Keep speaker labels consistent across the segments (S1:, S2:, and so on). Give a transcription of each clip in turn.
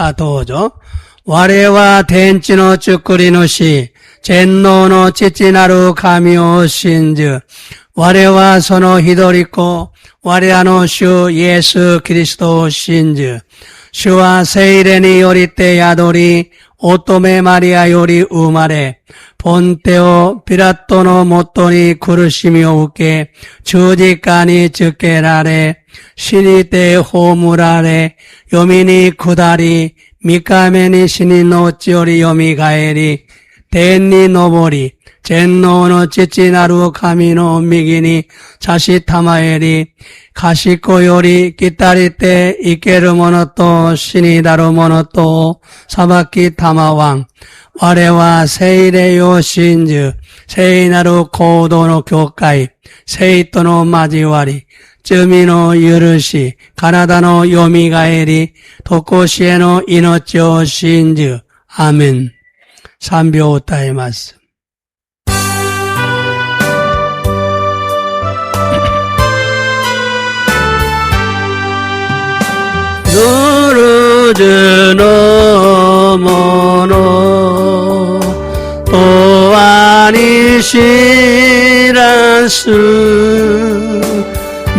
S1: さあ、どうぞ。我は天地の作り主、全能の父なる神を信じ、我はその一人子、我らの主イエス・キリストを信じ、主は聖霊によりて宿り、乙女マリアより生まれ、ポンテオ・ピラトのもとに苦しみを受け、十字架につけられ、死にて葬られ、読みに下り、三日目に死にのうちより蘇り、天に昇り、全能の父なる神の右に差したまえり、賢より来たりて生ける者と死にだる者と裁きたまわん。我は聖霊を信じ、聖なる行動の教会、聖との交わり、罪の許し、体の蘇り、とこしえの命を信じ、アメン。賛美を歌います。누르 주는 모노 또 아니시라스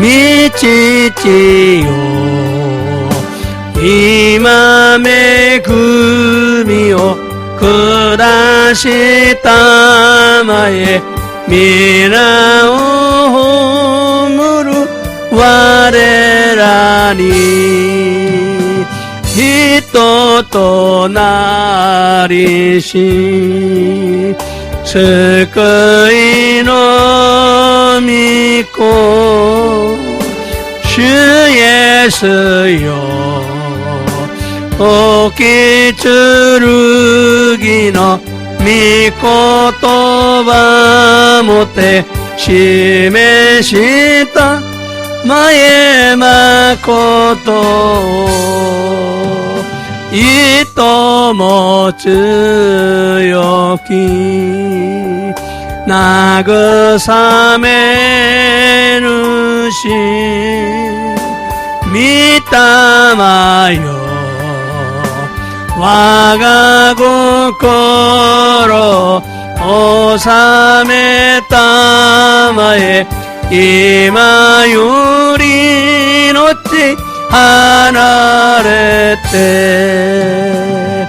S1: 미치지요 이 맘의 금이요 그 다시 따마에 미라오무루 와레라니人となりし救いの御子主イエスよ時剣の御言葉もて示した前誠をいとも強き慰め主御霊よ我が心収めたまえ今よりのち離れて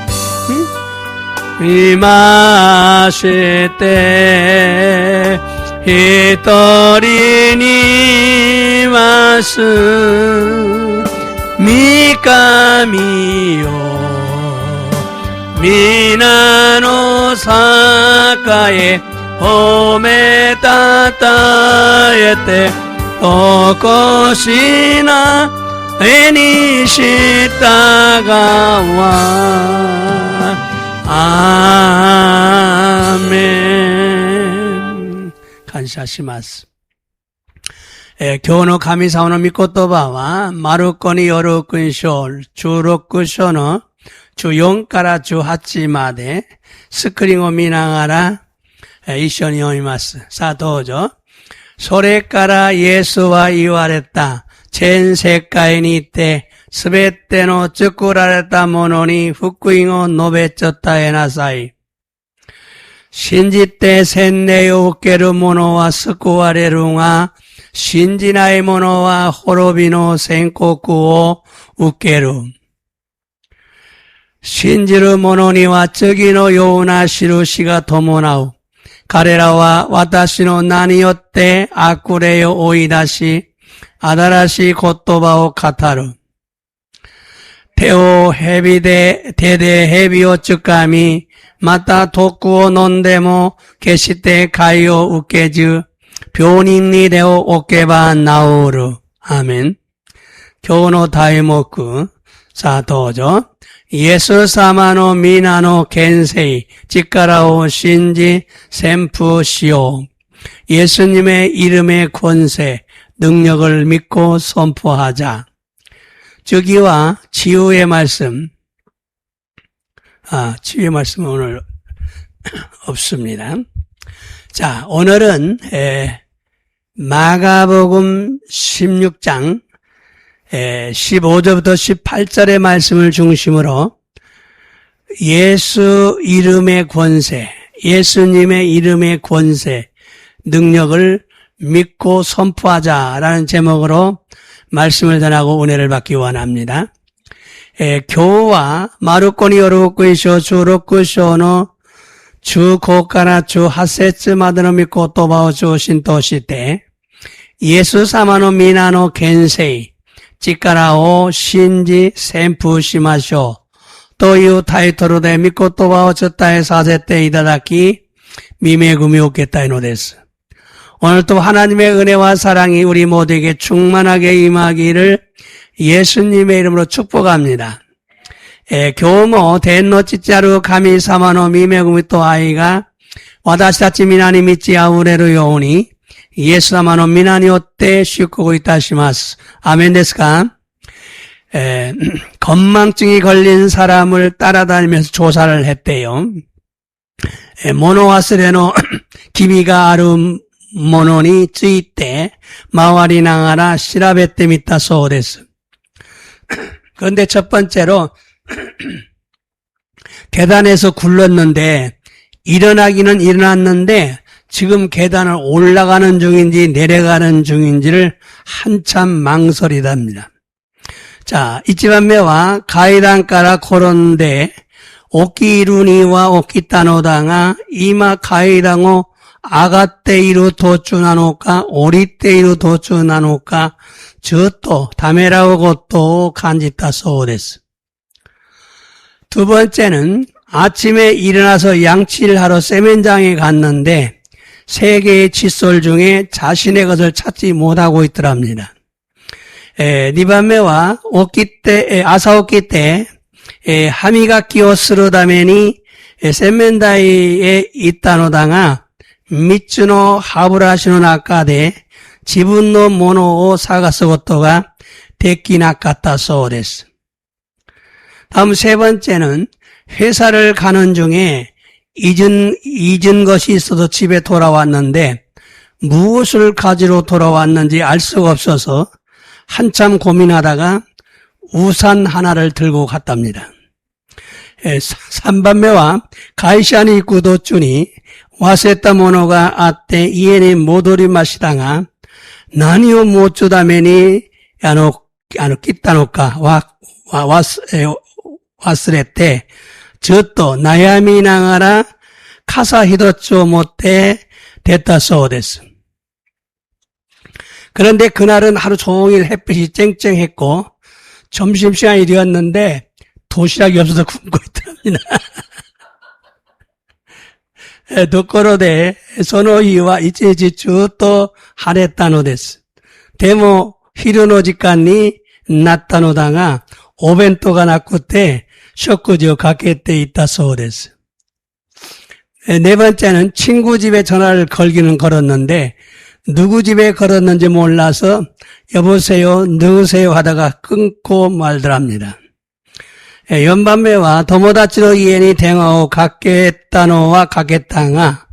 S1: いまして一人にいます御神よ皆の栄褒めたたえてとこしな絵にしたがわアーメン感謝します。今日の神様の御言葉はマルコによる福音書16章の14から18までスクリーンを見ながら一緒に読みます。さあどうぞ。それからイエスは言われた。全世界にいてすべての作られたものに福音を述べ伝えなさい。信じて洗礼を受ける者は救われるが、信じない者は滅びの宣告を受ける。信じる者には次のような印が伴う。彼らは私の名によって悪霊を追い出し、新しい言葉を語る。手で蛇をつかみ、また毒を飲んでも決して害を受けず、病人に手を置けば治る。アーメン。今日の題目、さあどうぞ。イエス様の皆の権勢、力を信じ、宣布しよう。 예수님의 이름의 권세, 능력을 믿고 선포하자. 주기와 치유의 말씀, 치유의 말씀은 오늘 없습니다. 자, 오늘은 마가복음 16장 15절부터 18절의 말씀을 중심으로 예수 이름의 권세, 예수님의 이름의 권세, 능력을 믿고 선포하자라는 제목으로 말씀을 전하고 은혜를 받기 원합니다. 교와 마루코니 요르쿠이쇼 주로쿠쇼노 주 고가나 주 하세츠 마드노 미코 또바오 주 신토시테 예수 사마노 미나노 겐세이 찌까라오 신지 샘프 시마쇼 또유 타이토르데 미코 또바오 쩌타에 사세테 이다다키 미메구미 오케타이노 데스. 오늘 또 하나님의 은혜와 사랑이 우리 모두에게 충만하게 임하기를 예수님의 이름으로 축복합니다. 교모 덴노 찌짜루 가미 사마노 미메구미 또 아이가 와다시타치 미나니 미치 아우레루 요오니 예수 사마노 미나니 오떼 슈쿠고 이타시마스. 아멘 데스까? 건망증이 걸린 사람을 따라다니면서 조사를 했대요. 모노와스레노 기미가 아름 모노니 쯔이때 마와리 나가라 시라베테 미타 소데스. 그런데 첫 번째로 계단에서 굴렀는데 일어나기는 일어났는데 지금 계단을 올라가는 중인지 내려가는 중인지를 한참 망설이답니다. 자, 이치반메와 가이단가라 코론데 오키루니와 오키타노다가 이마 가이당오 아가테이루 도추나노까 오리테이루 도추나노까 저또 다메라오 고또 간지타 소데스. 두 번째는 아침에 일어나서 양치를 하러 세면장에 갔는데 세 개의 칫솔 중에 자신의 것을 찾지 못하고 있더랍니다. 니밤메와 아사오키 때 하미가키をするために洗面台へ行ったのだが3つの歯ブラシの中で自分のものを探すことができなかったそうです。 다음 세 번째는 회사를 가는 중에 잊은 것이 있어서 집에 돌아왔는데 무엇을 가지러 돌아왔는지 알 수가 없어서 한참 고민하다가 우산 하나를 들고 갔답니다. 3番目は会社に行く途中に忘れたものがあって家に戻りましたが何を持つために切ったのか忘れてずっと悩みながら傘一つを持って出たそうです。 그런데 그날은 하루 종일 햇빛이 쨍쨍했고 점심시간이 되었는데 도시락이 없어서 굶고 있답니다. 도코로데 소노히와 이치지추 또 하랬다노데스. 데모 히르노 직간이 났다노다가 오벤토가 나쿠테 쇼쿠지오 가게때 있다 소데스. 네 번째는 친구 집에 전화를 걸기는 걸었는데 누구 집에 걸었는지 몰라서 여보세요, 누구세요 하다가 끊고 말더랍니다. 연반매와 도모다치노 이엔이 댕하오 가겠다노와 가겠다가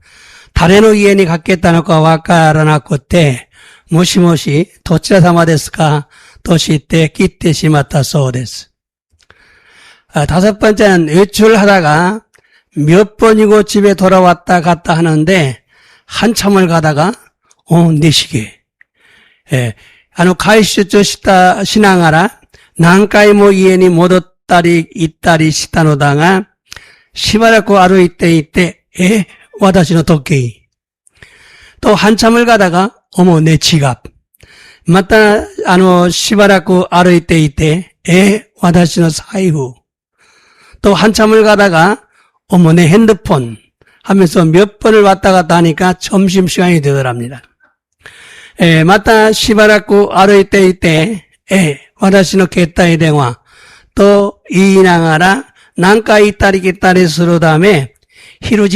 S1: 다레노 이엔이 가겠다노가 와까라나코테 모시모시 도치라사마 데스까 도시때 끼때 시마타 소데스. 다섯 번째는 외출하다가 몇 번이고 집에 돌아왔다 갔다 하는데 한참을 가다가 4시계.会出したしながら何回も家に戻ったり行ったりしたのだが、しばらく歩いていて、私の時計。또 한참을 가다가, 내 지갑. また、しばらく歩いていて、私の財布. 또 한참을 가다가, 내 핸드폰. 하면서 몇 번을 왔다 갔다 하니까 점심시간이 되더랍니다. またしばらく歩いていて、私の携帯電話と言いながら何回行ったり来たりするため、昼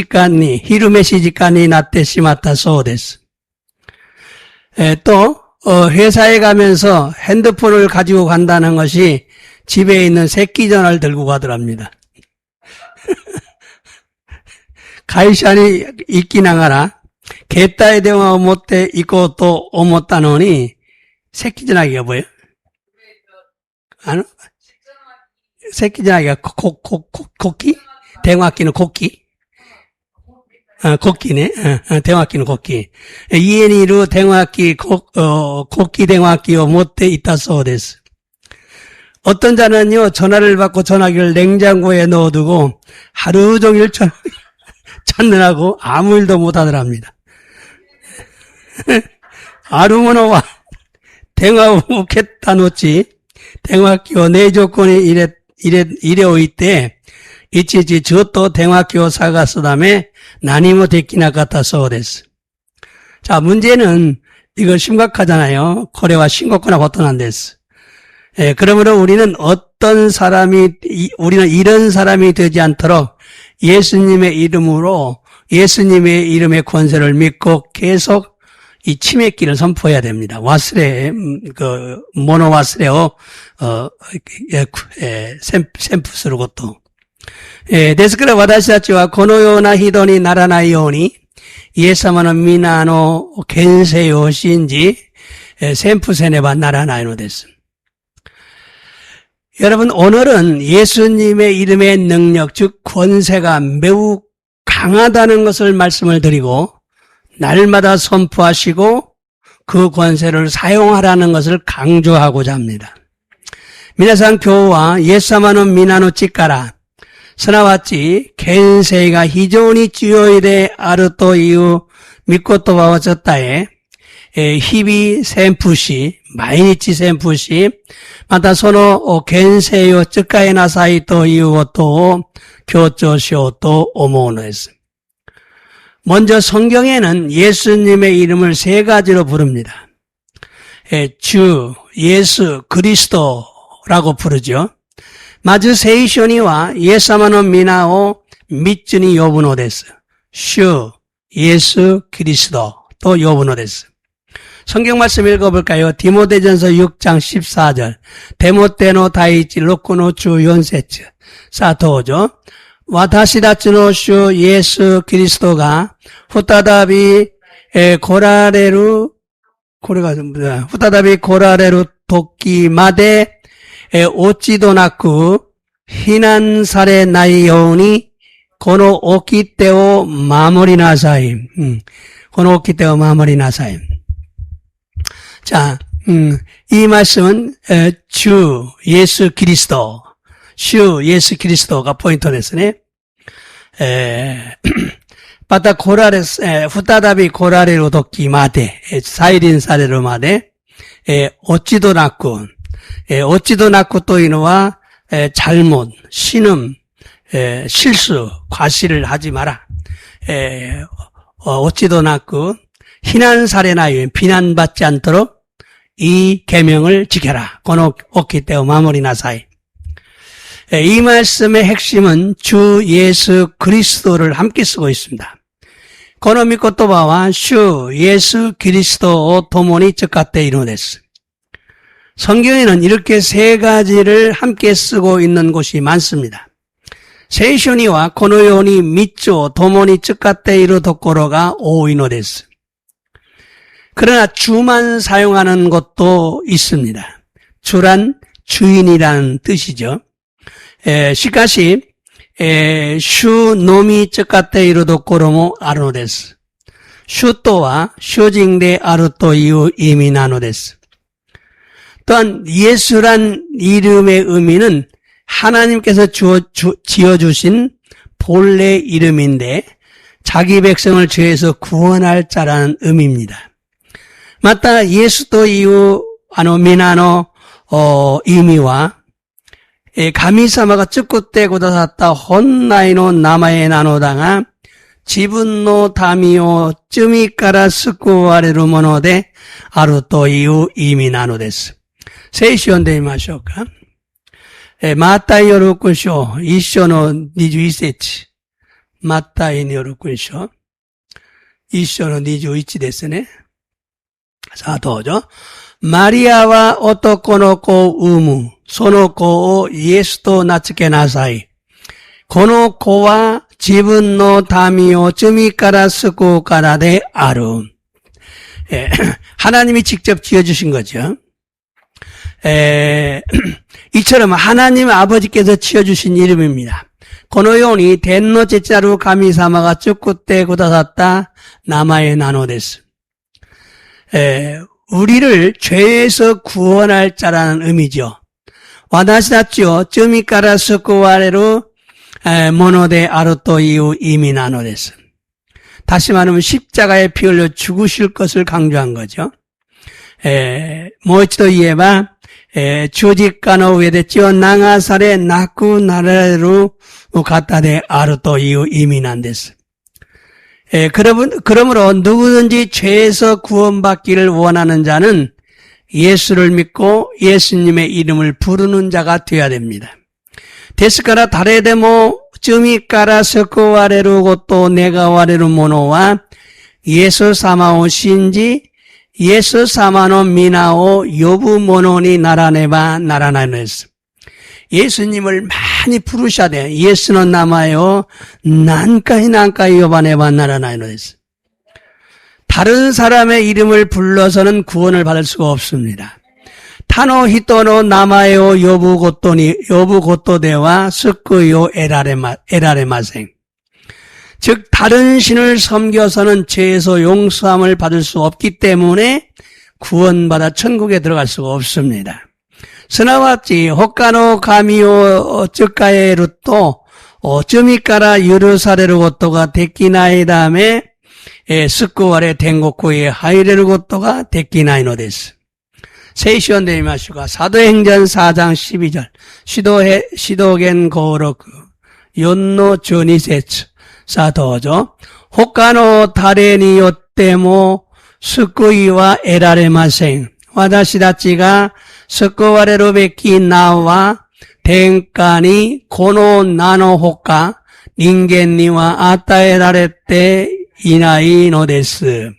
S1: 飯時間になってしまったそうです。또 회사에 가면서 핸드폰을 가지고 간다는 것이 집에 있는 새끼 전화를 들고 가더랍니다. 会社に行きながら携帯電話を持って行こうと思ったのに、새끼 전화기가 뭐예요? 새끼 전화기가 코끼? 대화기는 곡기. 곡기네. 대화기는 곡기. 이엔이루 대화기, 곡기 대화기요 못돼 있다 소데스. 어떤 자는요, 전화를 받고 전화기를 냉장고에 넣어두고 하루 종일 찾느라고 아무 일도 못하더랍니다. 아루모노와 대화우 겠다 놓지, 대화기요 내 조건이 이래오 있대, 이치지 저또 대화기요 사가스다음에 나니모 데키나 같다 소데스. 자, 문제는 이거 심각하잖아요. 고래와 신고코나 고토난데스. 예, 그러므로 우리는 우리는 이런 사람이 되지 않도록 예수님의 이름으로, 예수님의 이름의 권세를 믿고 계속 이 치매기를 선포해야 됩니다. 와스레, 모노 와스레오, 샘프스로 것도. 예, ですから私たちはこのような人にならないように、イエス様の皆の権勢を信じ、宣布せねばならないのです。 여러분, 오늘은 예수님의 이름의 능력, 즉 권세가 매우 강하다는 것을 말씀을 드리고 날마다 선포하시고 그 권세를 사용하라는 것을 강조하고자 합니다. 皆さん今日はイエス様の皆の力、すなわち権勢が非常に強いであるという御言葉を伝え、日々宣布し、毎日宣布し、またその権勢を使いなさいということを強調しようと思うのです。 먼저 성경에는 예수님의 이름을 세 가지로 부릅니다. 주, 예수, 그리스도라고 부르죠. まず聖書にはイエス様の皆を三つに呼ぶのです。主、イエス、キリストと呼ぶのです。 성경 말씀 읽어볼까요? 디모데전서 6장 14절. 데모테노 다이치 로코노 주 연세츠. 사토죠. 私たちの主イエス・キリストが再び来られる時まで落ち度なく非難されないようにこの掟を守りなさい。この掟を守りなさい。 자, 이 말씀은 주 예수 그리스도, 주 예수 그리스도가 포인트ですね. また来られ、再び来られる時まで、再臨されるまで、落ち度なく、落ち度なくというのは、잘못, 신음, 실수, 과실을 하지 마라. 落ち度なく, 희난 사례나요, 비난받지 않도록 이 계명을 지켜라. 고노 오키테오 마무리나사이. 이 말씀의 핵심은 주 예수 그리스도를 함께 쓰고 있습니다. 고노 미코토바와 주 예수 그리스도 도모니 츠카테 이노데스. 성경에는 이렇게 세 가지를 함께 쓰고 있는 곳이 많습니다. 세이쇼니와 고노요니 미쪼 도모니 츠카테 이루 도코로가 오이노데스. 그러나 주만 사용하는 것도 있습니다. 주란 주인이라는 뜻이죠. 시카시 슈 노미 츠카테 이루 도코로모 아르노데스. 슈토와 슈징데 아르토 이유 이미 나노데스. 또한 예수란 이름의 의미는 하나님께서 지어주신 본래 이름인데 자기 백성을 죄에서 구원할 자라는 의미입니다. 맞다 예수도 이유 미나노 의미와 가미사마가 쯔꾸때 고다샀다 혼나이노 나마에 나노다가 지분노 다미오 쯔미까라 스쿠와레루 모노데 아루토 이유 이미 나노데스. 세이시온데 이마쇼까? 마타이 요르쿠쇼 이쇼노 21세치. 마타이 요르쿠쇼 이쇼노 21ですね. 자, 도죠. 마리아와 오토코노코 우무, 소노코 예수도 나츠케 나사이. 고노코와 지분노 다미오 쯔미까라 스쿠까라데 아루. 하나님이 직접 지어주신 거죠. 이처럼 하나님 아버지께서 지어주신 이름입니다. このように天の父なる神様が作ってくださった名前なのです。우리를 죄에서 구원할 자라는 의미죠. 私たちを罪から救われるものであるという意味なのです。 다시 말하면 십자가에 피 흘려 죽으실 것을 강조한 거죠. もう一度言えば十字架の上で血を流され亡くなられる方であるという意味なんです。 그러므로 누구든지 죄에서 구원받기를 원하는 자는 예수를 믿고 예수님의 이름을 부르는 자가 되어야 됩니다. ですから誰でも罪から救われることを願われる者はイエス様を信じイエス様の皆を呼ぶ者にならねばならないのです。 예수님을 많이 부르셔야 돼요. 예수의 나마요何回呼ばねばならないのです. 다른 사람의 이름을 불러서는 구원을 받을 수가 없습니다. 他の人の名前を呼ぶことでは救いを得られません. 즉 다른 신을 섬겨서는 죄에서 용서함을 받을 수 없기 때문에 구원받아 천국에 들어갈 수가 없습니다. すなわち他の神を使えると罪から許されることができないため救われ天国へ入れることができないのです。聖書を読みましょうか。サドヘンジョン4장 12절 시도겐 고록 4の12節さあどうぞ。他の誰によっても救いは得られません。私たちが救われるべき名は天下にこの名のほか人間には与えられていないのです.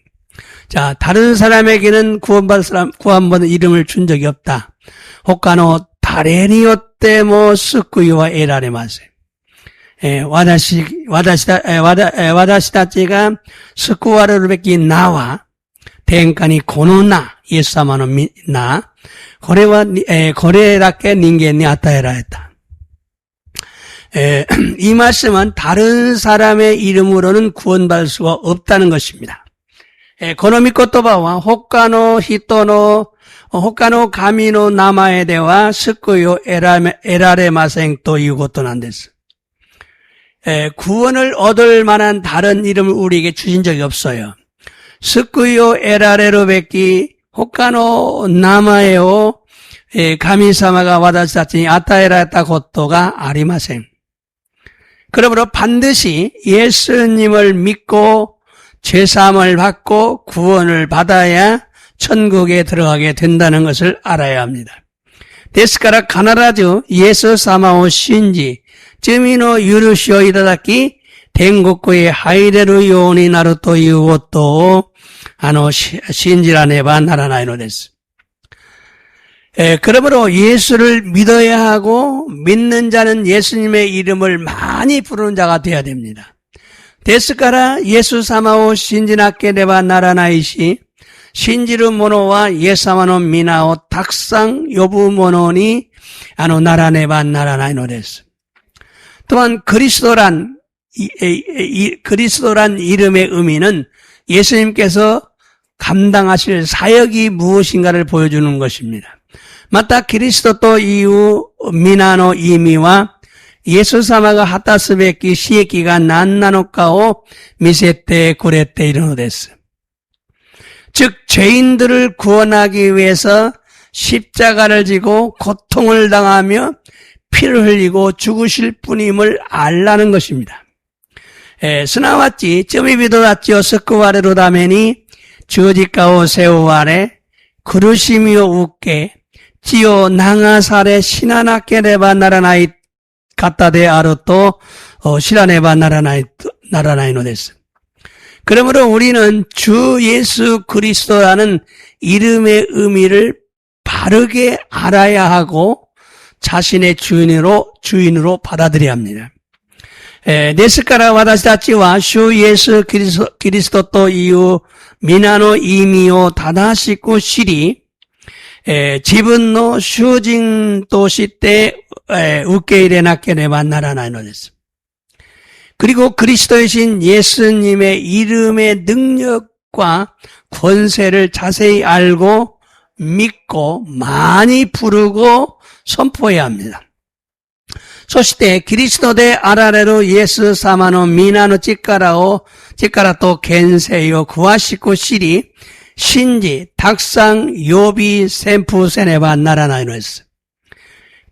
S1: 자, 다른 사람에게는 구원받은 이름을 준 적이 없다. 他の誰によっても救いは得られません。私たちが救われるべき名は天下にこの名、イエス様の名、これだけ人間に与えられた。이 말씀은 다른 사람의 이름으로는 구원받을 수가 없다는 것입니다. この御言葉は他の神の名前では救いを得られませんということなんです。 구원을 얻을 만한 다른 이름을 우리에게 주신 적이 없어요. 救いを得られるべき他の名前を神様が私たちに与えられたことがありません. 그러므로 반드시 예수님을 믿고 죄사함을 받고 구원을 받아야 천국에 들어가게 된다는 것을 알아야 합니다. ですから必ずイエス様を信じ罪の許しをいただき天国へ入れるようになるということを信じらねばならないのです. 그러므로 예수를 믿어야 하고 믿는 자는 예수님의 이름을 많이 부르는 자가 되어야 됩니다. ですからイエス様を信じなければならないし信じる者はイエス様の皆をたくさん呼ぶ者にならねばならないのです. 또한 그리스도란 이름의 의미는 예수님께서 감당하실 사역이 무엇인가를 보여주는 것입니다. またキリストという皆の意味はイエス様が果たすべき使役が何なのかを見せてくれているのです. 즉 죄인들을 구원하기 위해서 십자가를 지고 고통을 당하며 피를 흘리고 죽으실 분임을 알라는 것입니다. すなわち罪人たちを救われるために十字架を背負われ苦しみを受け血を流され死ななければならない方であると知らねばならないのです. 그러므로 우리는 주 예수 그리스도라는 이름의 의미를 바르게 알아야 하고 자신의 주인으로 받아들여야 합니다. ですから私たちは主イエスキリストという皆の意味を正しく知り自分の主人として受け入れなければならないのです. 그리고 그리스도이신 예수님의 이름의 능력과 권세를 자세히 알고 믿고 많이 부르고 선포해야 합니다. そしてキリストであられるイエス様の皆の力と権勢を詳しく知り、信じ、たくさん予備宣布せねばならないのです。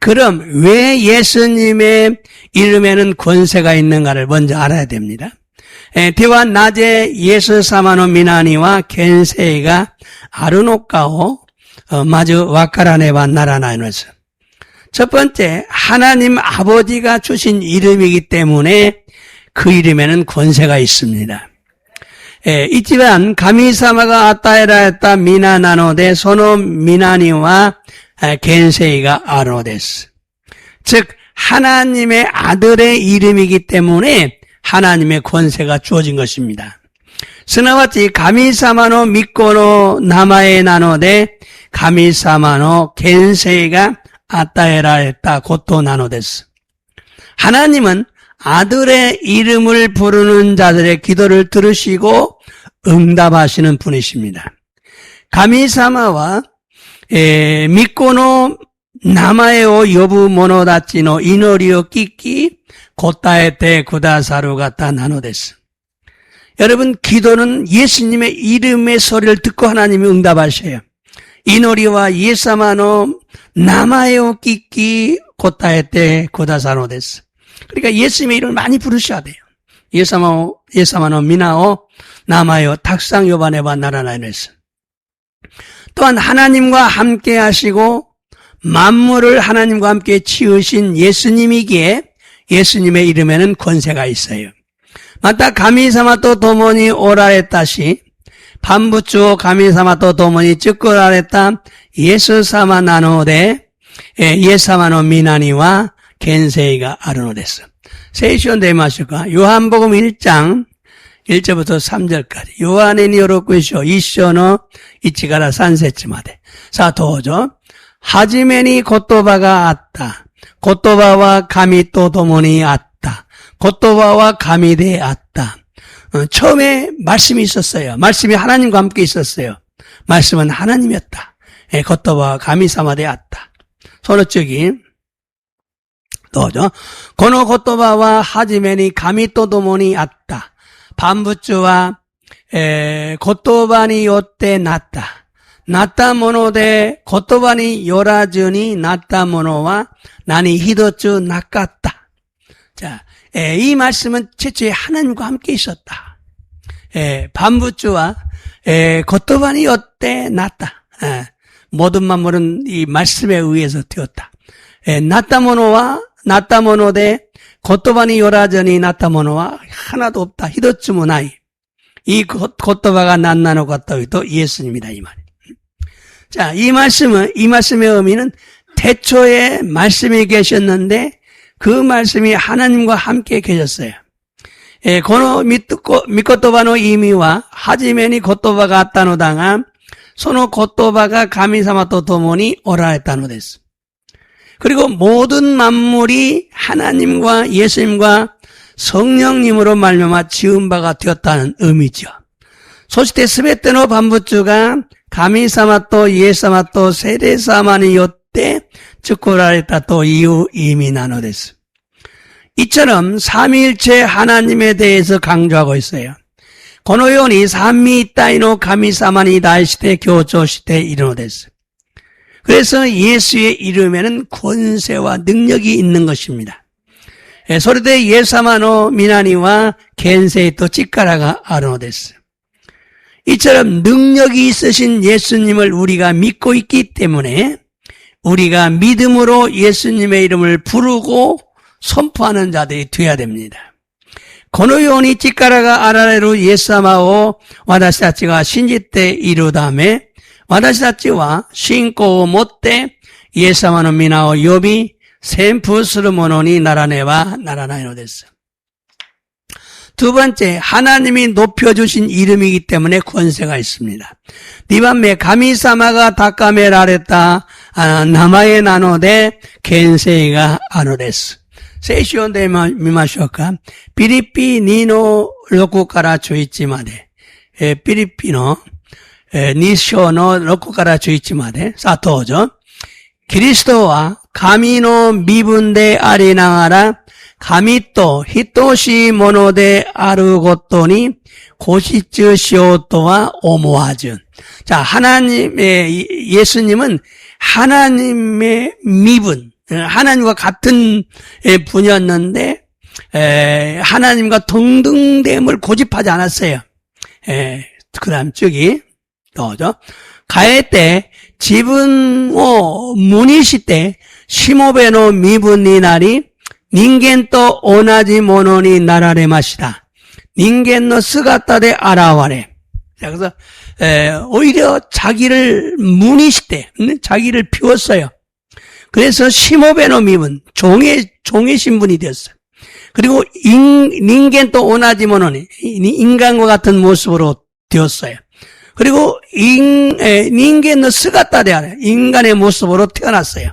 S1: 그럼 왜 예수님의 이름에는 권세가 있는가를 먼저 알아야 됩니다. 대와 낮에 예수 사마노 미나니와 겐세이가 아르노카오 마주 와카라네바 나라나이노스. 첫 번째, 하나님 아버지가 주신 이름이기 때문에 그 이름에는 권세가 있습니다. 있지만 가미사마가 아타에라했다 미나나노데 소노 미나니와 겐세이가 아르노데스. 즉 하나님의 아들의 이름이기 때문에 하나님의 권세가 주어진 것입니다. 스나와치 가미사마노 미코노 나마에 나노데 가미사마노 겐세이가 아따에라했다 고토 나노데스. 하나님은 아들의 이름을 부르는 자들의 기도를 들으시고 응답하시는 분이십니다. 가미사마와 미코노 나마에오 여부 모노다치노 이노리오 끼끼 고타에테 구다사루가타 나노데스. 여러분, 기도는 예수님의 이름의 소리를 듣고 하나님이 응답하셔요. 이노리와 예사마노 나마에오 끼끼 고타에테 구다사노데스. 그러니까 예수님의 이름을 많이 부르셔야 돼요. 예사마노 미나오 나마에오 탁상 요바네바 나라나이네스. 또한 하나님과 함께 하시고 만물을 하나님과 함께 지으신 예수님이기에 예수님의 이름에는 권세가 있어요. 마타 가미사마토 도모니 오라레타시 반부추 가미사마토 도모니 쯔꾸라레타 예수사마 나노데 예사마노 미나니와 겐세이가 아르노데스. 세이시온 데마시가 요한복음 1장 1절부터 3절까지 요한의 요로쿠쇼 이쇼노 이치가라 산세치마데 사토죠. 하지메니 고토바가 아따 고토바와 가미 또 도모니 아따 고토바와 가미데 아따. 처음에 말씀이 있었어요. 말씀이 하나님과 함께 있었어요. 말씀은 하나님이었다. 고토바와 가미 사마데 아따. 소노쪽이 또죠. 고노 고토바와 하지메니 가미 또 도모니 아따. 반부주와 고토바니 요때 났다. 났다 모노데 고토바니 요라즈니 났다 모노와 나니 히도츠 낚았다. 자, 이 말씀은 최초에 하나님과 함께 있었다. 반부주와 고토바니 요때 났다. 모든 만물은 이 말씀에 의해서 되었다. 났다 모노데 고토바니 요라즈니 났다 모노와 하나도 없다. 히도츠 모나이. 이 고토바가 난나노 고토이도 예수님이다 이 말. 자, 이 말씀의 의미는 태초에 말씀이 계셨는데 그 말씀이 하나님과 함께 계셨어요. 고노 미코토바노 이미와 하지메니 고토바가 아따노 당함 소노 고토바가 가미사마토 도모니 오라했다노 데스. 그리고 모든 만물이 하나님과 예수님과 성령님으로 말미암아 지은 바가 되었다는 의미죠. 소시테 스베테노 반부주가 가미사마토 예사마토 세레사마니 요때 츠코라레타 또 이유 이미 나노데스. 이처럼 삼위일체 하나님에 대해서 강조하고 있어요. 고노요니 삼위이따이노 가미사마니 다이시테 교조시테 이르노데스. 그래서 예수의 이름에는 권세와 능력이 있는 것입니다. 소리대 예사마노 미나니와 겐세이 또 찌까라가 아르노데스. 이처럼 능력이 있으신 예수님을 우리가 믿고 있기 때문에 우리가 믿음으로 예수님의 이름을 부르고 선포하는 자들이 되어야 됩니다. 고노요니 찌까라가 아라레루 예사마오 와다시다치가 신지때 이루다메 와다시다치와 신고 못때 예사마노 미나오 요비 샘푸스르 모노니 나라네와 나라나이노데스. 두 번째, 하나님이 높여주신 이름이기 때문에 권세가 있습니다. 니밤메 가미사마가 다카메라레타 나마에 나노데 겐세이가 아노데스. 聖書で見ましょうか。ピリピ2の6から11まで。ピリピの2章の6から11まで。さあ、どうぞ。キリストは神の身分でありながら、神と等しいものであることに固執しようとは思わず。자, 예수님은 하나님의 미분, 하나님과 같은 분이었는데, 하나님과 동등됨을 고집하지 않았어요. 그 다음 쭉이, 또죠. 가에自分を無にして、しもべの身分になり、人間と同じものになられました。人間の姿で現れ。그래서 오히려 자기를 무니시대, 자기를 비웠어요. 그래서 시모베노 미분, 종의 신분이 되었어요. 그리고 인간도 오나지모노니 인간과 같은 모습으로 되었어요. 그리고 인간의 스가타 되어라, 인간의 모습으로 태어났어요.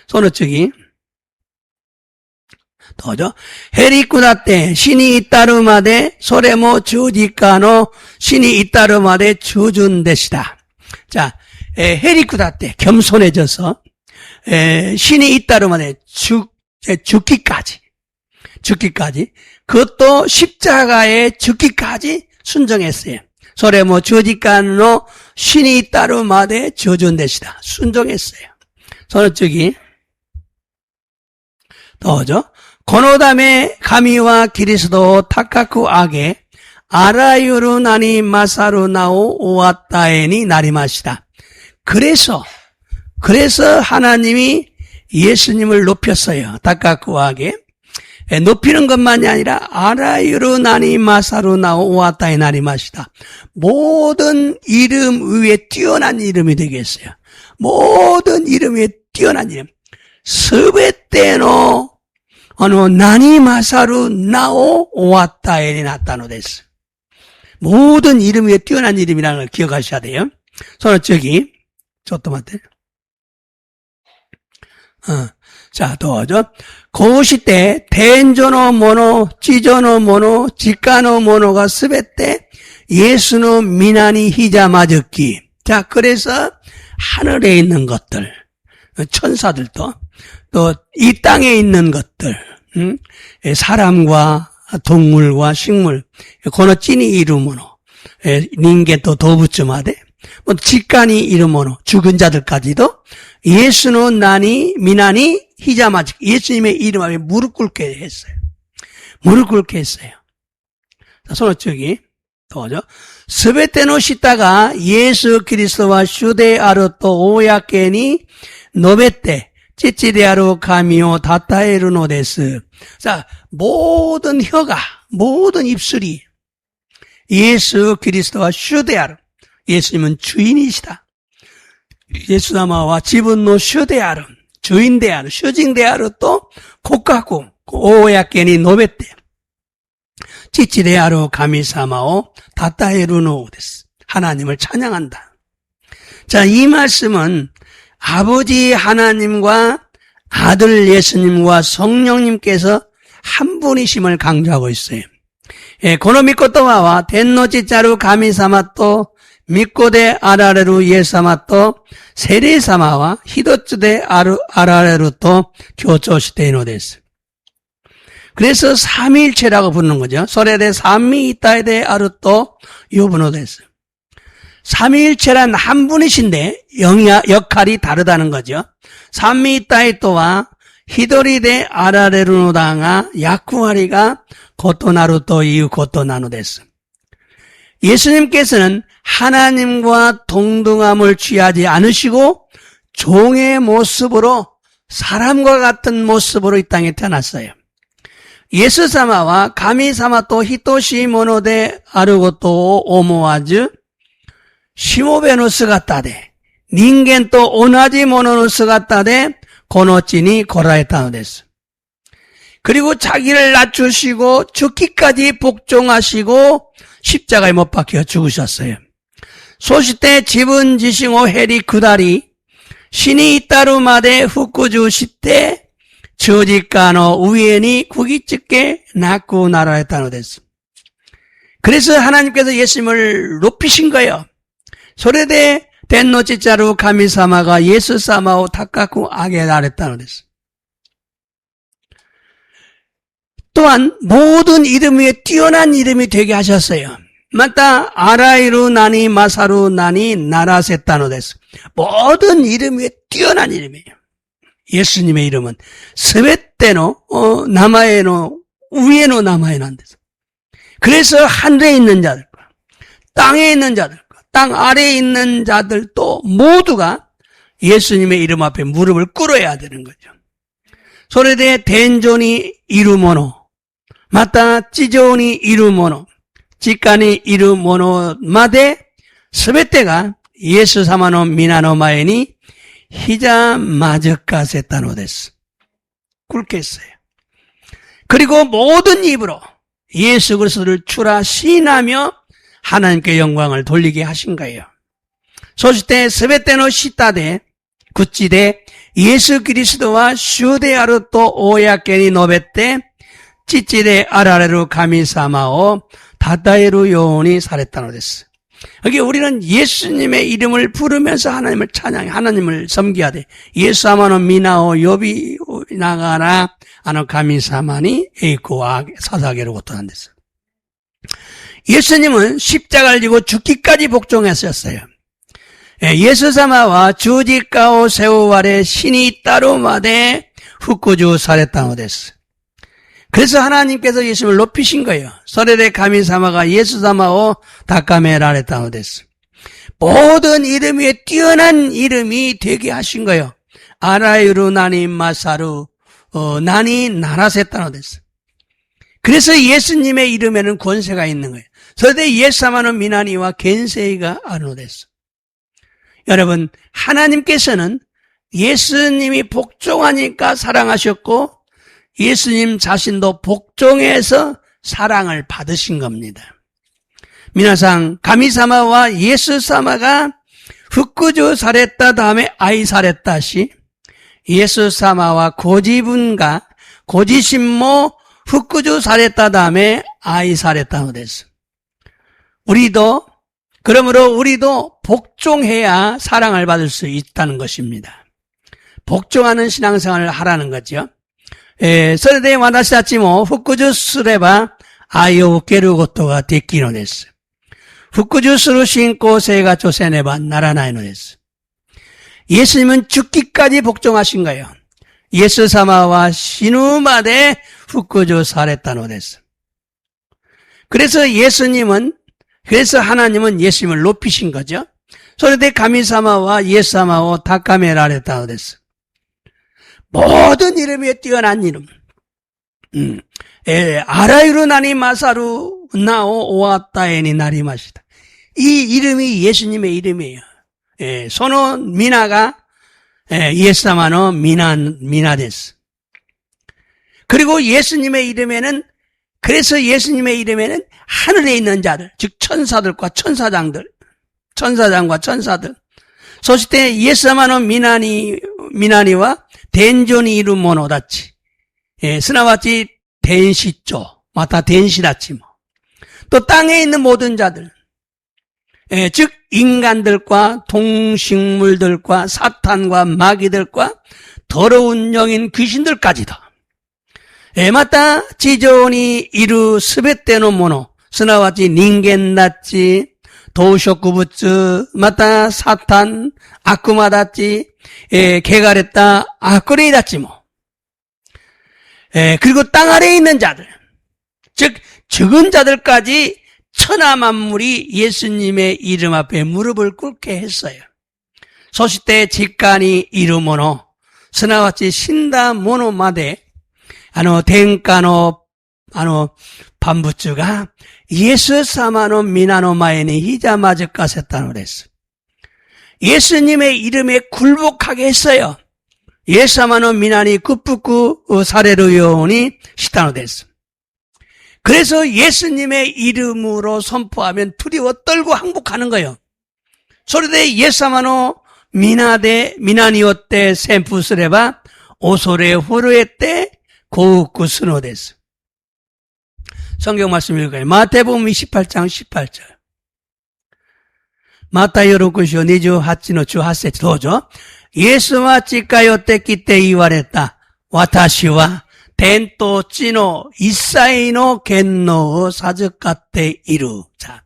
S1: 손우측이. 더죠. 헤리쿠다 때 신이 잇따르 마데 소레모 주지카노 신이 잇따르 마데 주준데시다. 자, 헤리쿠다 때 겸손해져서 신이 잇따르 마데 죽기까지 그것도 십자가에 죽기까지 순종했어요. 소레모 주지카노 신이 잇따르 마데 주준데시다. 순종했어요. 손으쪽이 더죠. このため神はキリストを高く上げ、あらゆる名に勝る名をお与えになりました。그래서 하나님이 예수님을 높였어요.高く 하게. 높이는 것만이 아니라 아라유르 나니 마사루 나오 오아타에 나리 마시다. 모든 이름 위에 뛰어난 이름이 되겠어요. 모든 이름 위에 뛰어난 이름. 스베테노 나니 마사루 나오 오아타에 나타노 데스. 모든 이름 위에 뛰어난 이름이라는 걸 기억하셔야 돼요. 손을 저기, 조금만. 자, 도와줘. 고시때, 텐조노 모노, 찌조노 모노, 직가노 모노가 스베때, 예수노 미나니 히자 마즈키. 자, 그래서 하늘에 있는 것들, 천사들도, 또 이 땅에 있는 것들, 사람과 동물과 식물, 고노 찐이 이루모노, 닌게또 도부츠마데, 뭐 직간이 이루모노, 죽은 자들까지도 예수는 나니 미나니 히자마직 예수님의 이름 앞에 무릎 꿇게 했어요. 무릎 꿇게 했어요. 손을 저기 더죠. 스베테노 시타가 예수 그리스도와 슈데 아르토 오야케니 노베테 찌찌데아루 가미오 다타에르노 데스. 자, 모든 혀가, 모든 입술이 예수 그리스도와 슈데아르. 예수님은 주인이시다. 예수나마와 지분노 슈데아르. 주인데아르, 슈징데아르 또 고카고, 오야케니 노베테. 찌찌데아루 가미사마오 다타에르노 데스. 하나님을 찬양한다. 자, 이 말씀은 아버지 하나님과 아들 예수님과 성령님께서 한 분이심을 강조하고 있어요. 고노 미코토와와 텐노치짜루 가미사마또 미코데 아라레루 예사마또 세레사마와 히도츠데 아라레루또 교조시테이노 데스. 그래서 삼위일체라고 부르는 거죠. 소레데 삼위이타에데 아르토 요분노 데스. 삼위일체란 한 분이신데 역할이 다르다는 거죠. 삼위이타이토와 히도리데 아라레루노다가 야쿠와리가 고토나루토 이유 고토나노 데스. 예수님께서는 하나님과 동등함을 취하지 않으시고 종의 모습으로 사람과 같은 모습으로 이 땅에 태어났어요. 예수사마와 가미사마 또 히토시 모노데 아르고토 오모와즈 시모베노 스가타데 닌겐 또 오나지 모노노 스가타데 고노치니 고라에타노 데스. 그리고 자기를 낮추시고 죽기까지 복종하시고 십자가에 못 박혀 죽으셨어요. 소시테 지분 지싱오 헤리 구다리 신이 이따루마데 후쿠주 시테 주지가노 우엔이 구기찍게 낳고 나라했다노 됐어. 그래서 하나님께서 예수님을 높이신 거예요. 소레데 덴노치자루 가미사마가 예수 사마오 타카쿠 아게 나랬다노 됐어. 또한 모든 이름 위에 뛰어난 이름이 되게 하셨어요. 맞다. 아라이루 나니 마사루 나니 나라세타노 됐어. 모든 이름 위에 뛰어난 이름이에요. 예수님의 이름은 스베테노 나마에노 우에노 나마에노 안 됐어. 그래서 하늘에 있는 자들과 땅에 있는 자들과 땅 아래에 있는 자들도 모두가 예수님의 이름 앞에 무릎을 꿇어야 되는 거죠. 소레데 덴존이 이루모노 마타 찌조니 이루모노 직간이 이루모노 마데 스베테가 예수 사마노 미나노 마에니 히자 마저카세타노 데스. 굵게 했어요. 그리고 모든 입으로 예수 그리스도를 주라 시인하며 하나님께 영광을 돌리게 하신 거예요. 소시테 스베테노 시타데 구찌데 예수 그리스도와 슈데아르 또 오야케니 노베테 찌찌레 아라레루 가미사마오 다다에루 요온이 사랬다노 데스. 여기 우리는 예수님의 이름을 부르면서 하나님을 찬양해, 하나님을 섬겨야 돼. 예수 아마노 미나오 요비 나가라 아노 가미사마니 에이코와 사사게로 고토한 데스. 예수님은 십자가를 지고 죽기까지 복종했었어요. 예수 사마와 주지가오 세우와레 신이 따로마데 후쿠주 사랬다노 데스. 그래서 하나님께서 예수님을 높이신 거예요. 서레레 가미사마가 예수 사마오 다카메라레타노 데스. 모든 이름 위에 뛰어난 이름이 되게 하신 거예요. 아라유루 나니 마사루 나니 나라세타노 데스. 그래서 예수님의 이름에는 권세가 있는 거예요. 서레레 예사마는 미나니와 겐세이가 아노 데스. 여러분, 하나님께서는 예수님이 복종하니까 사랑하셨고 예수님 자신도 복종해서 사랑을 받으신 겁니다. 미나상 가미사마와 예수사마가 후쿠주 사랬다 다음에 아이 사랬다시 예수사마와 고지분가 고지신모 후쿠주 사랬다 다음에 아이 사랬다고 됐어. 그러므로 우리도 복종해야 사랑을 받을 수 있다는 것입니다. 복종하는 신앙생활을 하라는 거죠. それで私たちも服従すれば愛を受けることができるのです。服従する信仰生活をせねばならないのです。 예수님은 죽기까지 복종하신 거예요. 예수 사마와 신우마데 후쿠주 사랬다노 데스. 그래서 하나님은 예수님을 높이신 거죠. 소리대 가미사마와 예사마오 다카메라레타노 데스. 모든 이름에 뛰어난 이름. 아라유루 나니 마사루 나오 오아타에니 나리마시다. 이 이름이 예수님의 이름이에요. 소노 미나가 예사마노 미나데스. 그리고 예수님의 이름에는 하늘에 있는 자들, 즉 천사들과 천사장과 천사들. 소시테 예사마노 미나니와 덴존이 이루모노다치. 스나와치 덴시조, 마타 덴시다치 뭐. 또 땅에 있는 모든 자들. 즉 인간들과 동식물들과 사탄과 마귀들과 더러운 영인 귀신들까지도. 마타 지존이 이루 스베테노 모노. 스나와치 닌겐다치. 도쇼쿠부츠, 마타 사탄, 아쿠마다치, 개가랬다, 아쿠레이다치 뭐. 그리고 땅 아래에 있는 자들, 즉 적은 자들까지 천하 만물이 예수님의 이름 앞에 무릎을 꿇게 했어요. 소시테 직간이 이루모노, 스나와치 신다 모노마데, 덴카노, 반부츠가 예수 사마노 미나노 마에니 히자마즈까세타노 데스. 예수님의 이름에 굴복하게 했어요. 예수 사마노 미나니 쿠푸쿠 사레르요니 시타노 데스. 그래서 예수님의 이름으로 선포하면 두려워 떨고 항복하는 거예요. 소리대 예수 사마노 미나데 미나니오테 셈푸스레바 오소레 후르에 때 고우쿠 스노 데스. 성경 말씀 읽어요. 마태복음 28장 18절. 마타 요로쿠쇼 28の18節どうぞ。イエスは近寄ってきて言われた。私は天と地の一切の権能を授かっている. 자,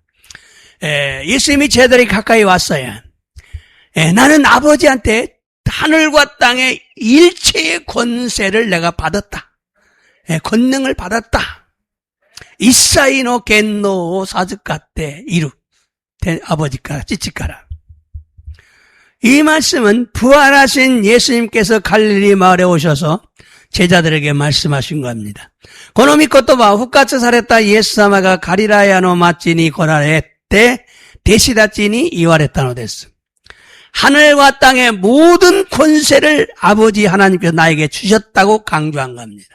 S1: 예수님이 제자들이 가까이 왔어요. 나는 아버지한테 하늘과 땅의 일체의 권세를 내가 받았다. 권능을 받았다. 이사이노 겐노 사즈카테 이루. 아버지가 찌찌까라. 이 말씀은 부활하신 예수님께서 갈릴리 마을에 오셔서 제자들에게 말씀하신 겁니다. この御言葉は復活されたイエス様がガリラヤの町に来られて弟子たちに言われたのです. 하늘과 땅의 모든 권세를 아버지 하나님께서 나에게 주셨다고 강조한 겁니다.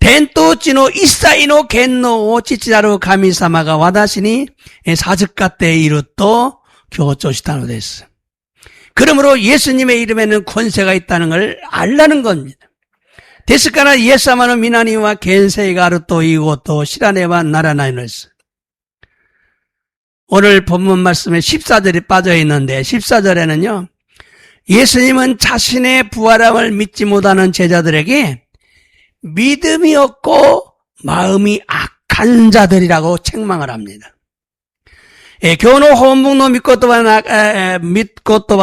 S1: 天と地の一切の権能を父なる神様が私に授かっていると強調したのです. 그러므로 예수님의 이름에는 권세가 있다는 걸 알라는 겁니다. ですからイエス様の皆には権勢があるということを知らねばならないのです. 오늘 본문 말씀에 14절이 빠져 있는데 14절에는요. 예수님은 자신의 부활함을 믿지 못하는 제자들에게 믿음이 없고 마음이 악한 자들이라고 책망을 합니다. 今日の本文の御言葉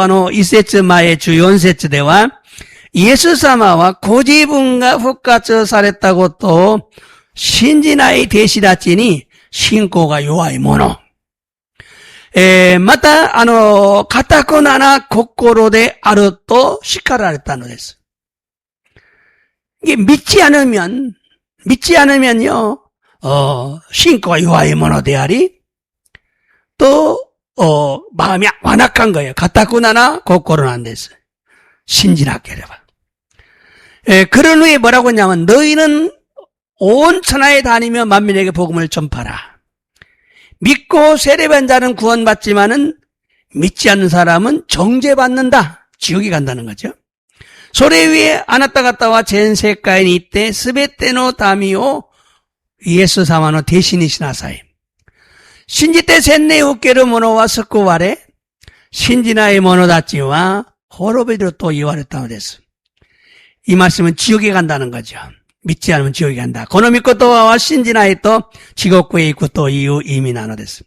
S1: の一節前14節ではイエス様はご自分が復活されたことを信じない弟子たちに信仰が弱い者また堅くなな心であると叱られたのです. 이게 믿지 않으면요, 신고가 요하의 모노であり, 또, 마음이 완악한 거예요. 가타쿠나나 고코로는 안 됐어요. 신진하게 해봐. 그런 후에 뭐라고 했냐면, 너희는 온 천하에 다니며 만민에게 복음을 전파라. 믿고 세례받은 자는 구원받지만은, 믿지 않는 사람은 정죄받는다. 지옥에 간다는 거죠. それゆえ、あなた方は全世界に行って、すべての民をイエス様の弟子にしなさい。信じて洗礼を受ける者は救われ、信じない者たちは滅びると言われたのです. 이 말씀은 지옥에 간다는 거죠. 믿지 않으면 지옥에 간다. この御言葉は信じないと地獄へ行くという意味なのです.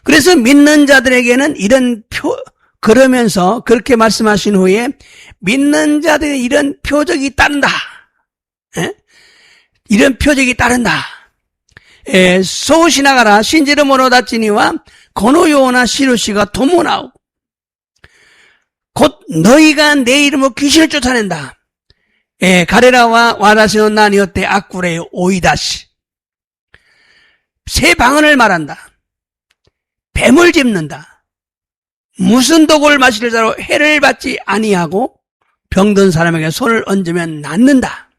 S1: 그래서 믿는 자들에게는 이런 그러면서 그렇게 말씀하신 후에 믿는 자들의 이런 표적이 따른다. 이런 표적이 따른다. そうしながら信じる者たちにはこのような印が伴う. 곧 너희가 내 이름으로 귀신을 쫓아낸다. 彼らは私の名によって悪霊を追い出し새 방언을 말한다. 뱀을 짚는다. 무슨 독을 마실 자로 해를 받지 아니하고 병든 사람에게 손을 얹으면 낫는다.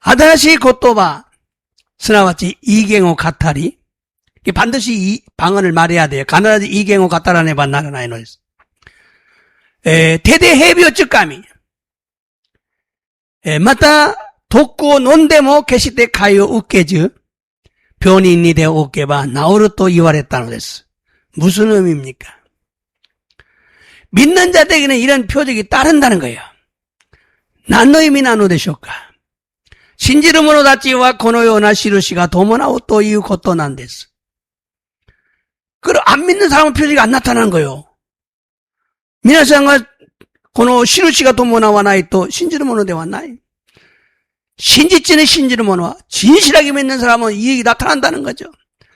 S1: 아다시 곧도바 스나와치 이갱호 가타리 반드시 이 방언을 말해야 돼요. 가나다지 이갱호 가타라네 반나라나이 노스. 대대 해비어 쯔까미. 마타 독고 논데모 게시대 가요 웃게즈 변인이 되어 오게바 나오르 또 이와랬다는 데스. 무슨 의미입니까? 믿는 자들에게는 이런 표적이 따른다는 거예요.何の意味なのでしょうか? 信じる者たちはこのような印が伴うということなんです. 그럼 안 믿는 사람은 표적이 안 나타나는 거예요. 皆さんがこの印が伴わないと信じる者ではない. 신지치는 신지는者は 진실하게 믿는 사람은 이 얘기 나타난다는 거죠.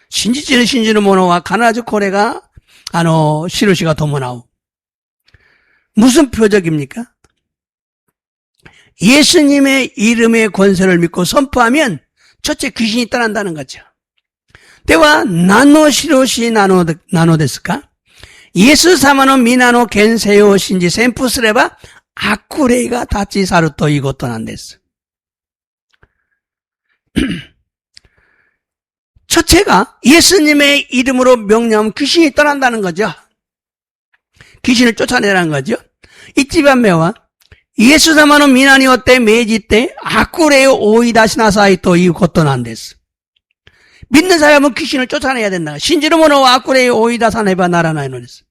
S1: 신지치는 신지는者は 必ずこれが印が伴う. 무슨 표적입니까? 예수님의 이름의 권세를 믿고 선포하면 첫째 귀신이 떠난다는 거죠. では何の印なのですか? イエス様の皆の権勢を信じ宣布すれば悪霊が立ち去るということなんです. 첫째가 예수님의 이름으로 명령하면 귀신이 떠난다는 거죠. 귀신을 쫓아내라는 거죠. イチ番目は、イエス様の皆によって命じて悪霊を追い出しなさいということなんです。믿는 사람은 귀신을 쫓아내야 된다. 신지는者は悪霊を追い出さねばならないのです.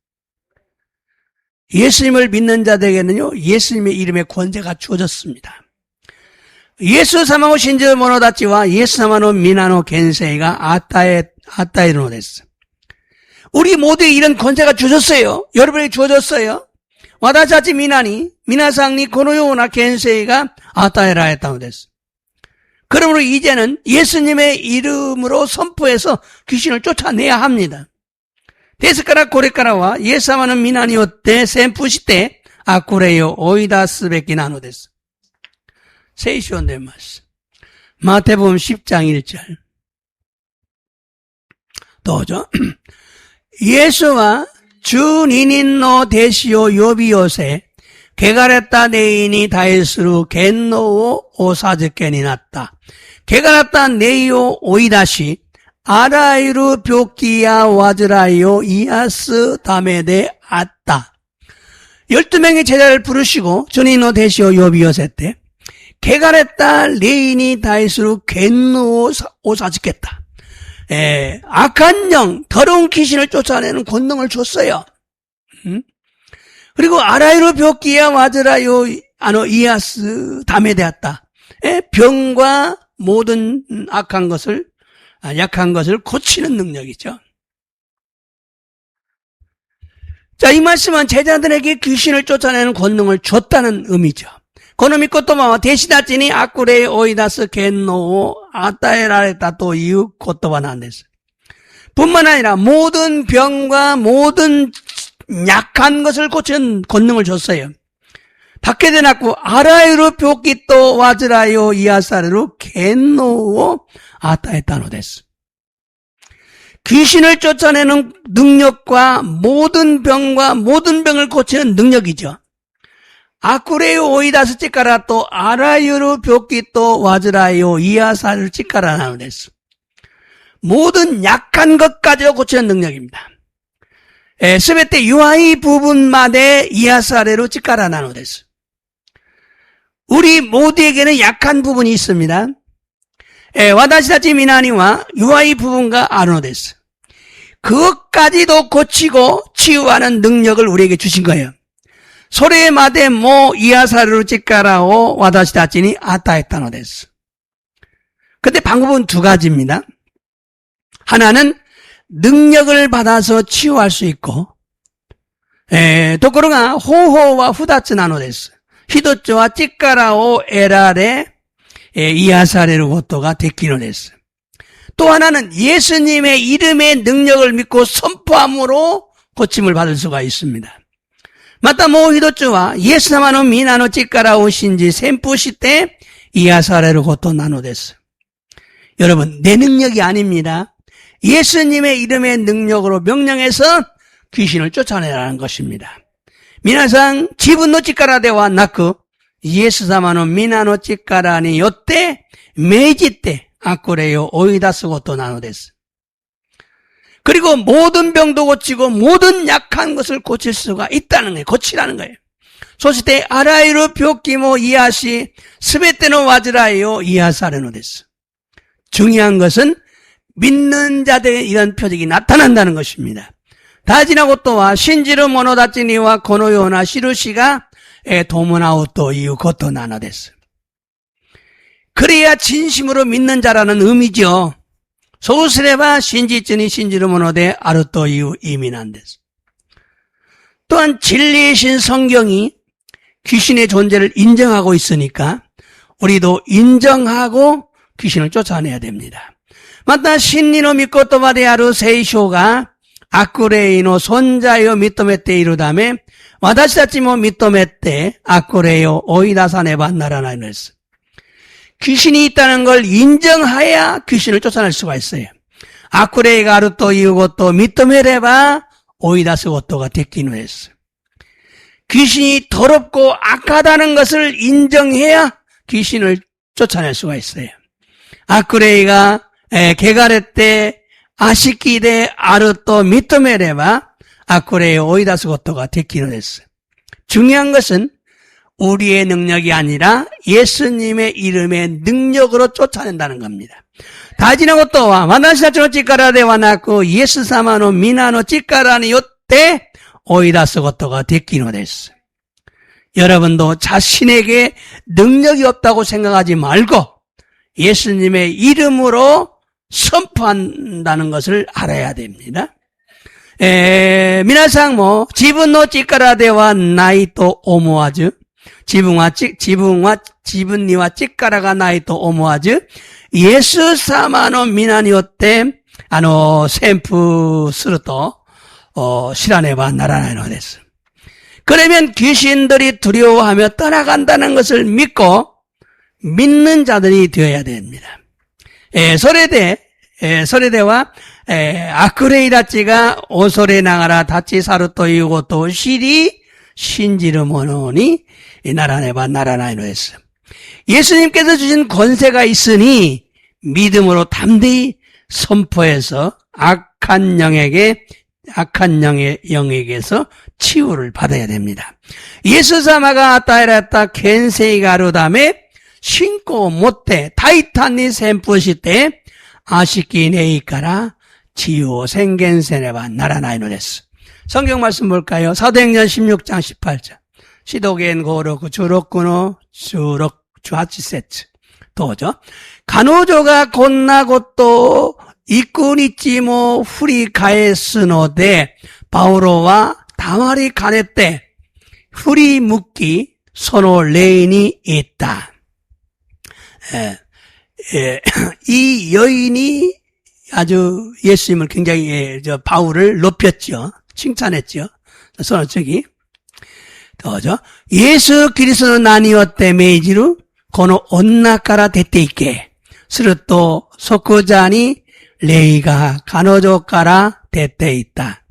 S1: 예수님을 믿는 자들에게는요, 예수님의 이름의 권세가 주어졌습니다. イエス様を信じる者たちはイエス様の皆の権勢が与えるのです. 우리 모두에 이런 권세가 주어졌어요. 여러분에게 주어졌어요. 私たち皆に皆さんにこのような権勢が与えられたのです. 그러므로 이제는 예수님의 이름으로 선포해서 귀신을 쫓아내야 합니다. ですからこれからはイエス様の皆によって宣布して悪霊を追い出すべきなのです. 聖書に出ます. 마태복음 10장 1절. どうぞ. イエスは주二人の弟子を呼び寄せ、汚れた霊に対する権能をお授けになった。汚れた霊を追い出し、あらゆる病気や患いを癒すためであった. 12명의 제자를 부르시고 주님의弟子を呼び寄せて、汚れた霊に対する権能を授けた. 악한 영, 더러운 귀신을 쫓아내는 권능을 줬어요. 그리고 아라이로 벽기야 와즈라요 이아스 담에 되었다. 병과 모든 약한 것을 고치는 능력이죠. 자, 이 말씀은 제자들에게 귀신을 쫓아내는 권능을 줬다는 의미죠. この御言葉は弟子たちに悪霊を追い出す権能を与えられたという言葉なんです. 뿐만 아니라 모든 병과 모든 약한 것을 고치는 권능을 줬어요. 밖에 대놨고 아라이로 병기 또 와즈라요 이아사르로 겐노 아타했다노 데스. 귀신을 쫓아내는 능력과 모든 병과 모든 병을 고치는 능력이죠. 아쿠레요 오이다스 찌까라 또 아라유르 벽기 또 와즈라요 이아사를 찌까라 나노 데스. 모든 약한 것까지 고치는 능력입니다. 스베테 유아이 부분마대 이아사레로 찌까라 나노 데스. 우리 모두에게는 약한 부분이 있습니다. 와다시다치 미나니와 유아이 부분과 아노 데스. 그것까지도 고치고 치유하는 능력을 우리에게 주신 거예요. 소레 마데 모 이아사르로 찌까라오 와다시다치니 아타했다노 데스. 근데 방법은 두 가지입니다. 하나는 능력을 받아서 치유할 수 있고, 도코로가 호호와 후다츠 나노 데스. 히도츠와 찌까라오 에라레 이아사레로 고토가 데키노 데스. 또 하나는 예수님의 이름의 능력을 믿고 선포함으로 고침을 받을 수가 있습니다. またもう一つは、イエス様の皆の力を信じ宣布して癒されることなのです. 여러분, 내 능력이 아닙니다. 예수님의 이름의 능력으로 명령해서 귀신을 쫓아내라는 것입니다. 皆さん、自分の力ではなく、イエス様の皆の力によって命じて悪霊を追い出すことなのです. 그리고 모든 병도 고치고 모든 약한 것을 고칠 수가 있다는 거예요. 고치라는 거예요. そしてあらゆる病気も癒し、すべての患いを癒されるのです. 중요한 것은 믿는 자들의 이런 표적이 나타난다는 것입니다. 大事なことは信じる者たちにはこのような印が伴うということなのです. 그래야 진심으로 믿는 자라는 의미죠. そうすれば真実に信じるものであるという意味なんです. 또한 진리이신 성경이 귀신의 존재를 인정하고 있으니까 우리도 인정하고 귀신을 쫓아내야 됩니다. また真理の御言葉である聖書が悪霊の存在を認めているため、私たちも認めて悪霊を追い出さねばならないのです. 귀신이 있다는 걸 인정해야 귀신을 쫓아낼 수가 있어요. 악霊があるということを認めれば追い出すことができるのです. 귀신이 더럽고 악하다는 것을 인정해야 귀신을 쫓아낼 수가 있어요. 악霊が汚れて悪しきであると認めれば悪霊を追い出すことができるのです. 중요한 것은 우리의 능력이 아니라 예수님의 이름의 능력으로 쫓아낸다는 겁니다. 다지나고 또와 와나시나처럼 찌까라데와 나고 예수 사마노 미나노 찌까라니 요때 오이다스 고토가 데키노 데스. 여러분도 자신에게 능력이 없다고 생각하지 말고 예수님의 이름으로 선포한다는 것을 알아야 됩니다. 미나상 뭐 지분노 찌까라데와 나이토 오모아즈 지분니와 찌까라가 나이토 오모아즈 예수 사마노 미나니오때 샘프 스르토 시라네바 나라나이노 데스. 그러면 귀신들이 두려워하며 떠나간다는 것을 믿는 자들이 되어야 됩니다. 소레대와 아크레이다치가 오소레 나가라 다치 사루토 이고토 시리 신지르모노니 나라네바 나라나이노에스. 예수님께서 주신 권세가 있으니 믿음으로 담대히 선포해서 악한 영에게서 치유를 받아야 됩니다. 예수사마가 아따이라따 겐세이가루다메 신고 못해 타이탄니 샘푸시테 아시키네이까라 지요 생겐세네바 나라나이노데스. 성경 말씀 볼까요? 사도행전 16장 18절. 시도겐 고로쿠 주로쿠노 주하치세츠. 도죠. 가노조가 곤나고또 이꾸니찌모 후리가에스노데 바오로와 다마리 가네때 후리 묵기 소노 레인이 있다. 이 여인이 아주 예수님을 굉장히 바울을 높였죠. 칭찬했죠. 저기 더죠. 예수 그리스도 나니오때 메이지루 고노 온나까라 데테이케 스르또 소쿠자니 레이가 가노조까라 데테있다.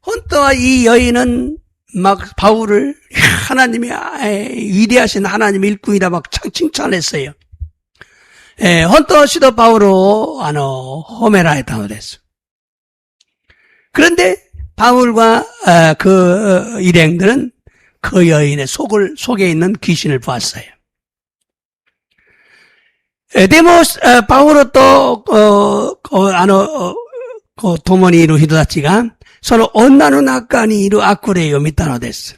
S1: 혼또와 이 여인은 막 바울을 하나님이 위대하신 하나님의 일꾼이라 막 칭찬했어요. 혼또 시도 바울로 호메라에 당했어. 그런데 바울과 그 일행들은 그 여인의 속에 있는 귀신을 보았어요. 데모스 바울로 또 도모니 이루 히도다치가 서로 언나누 낙간이 이루 아쿠레요 미타노 데스.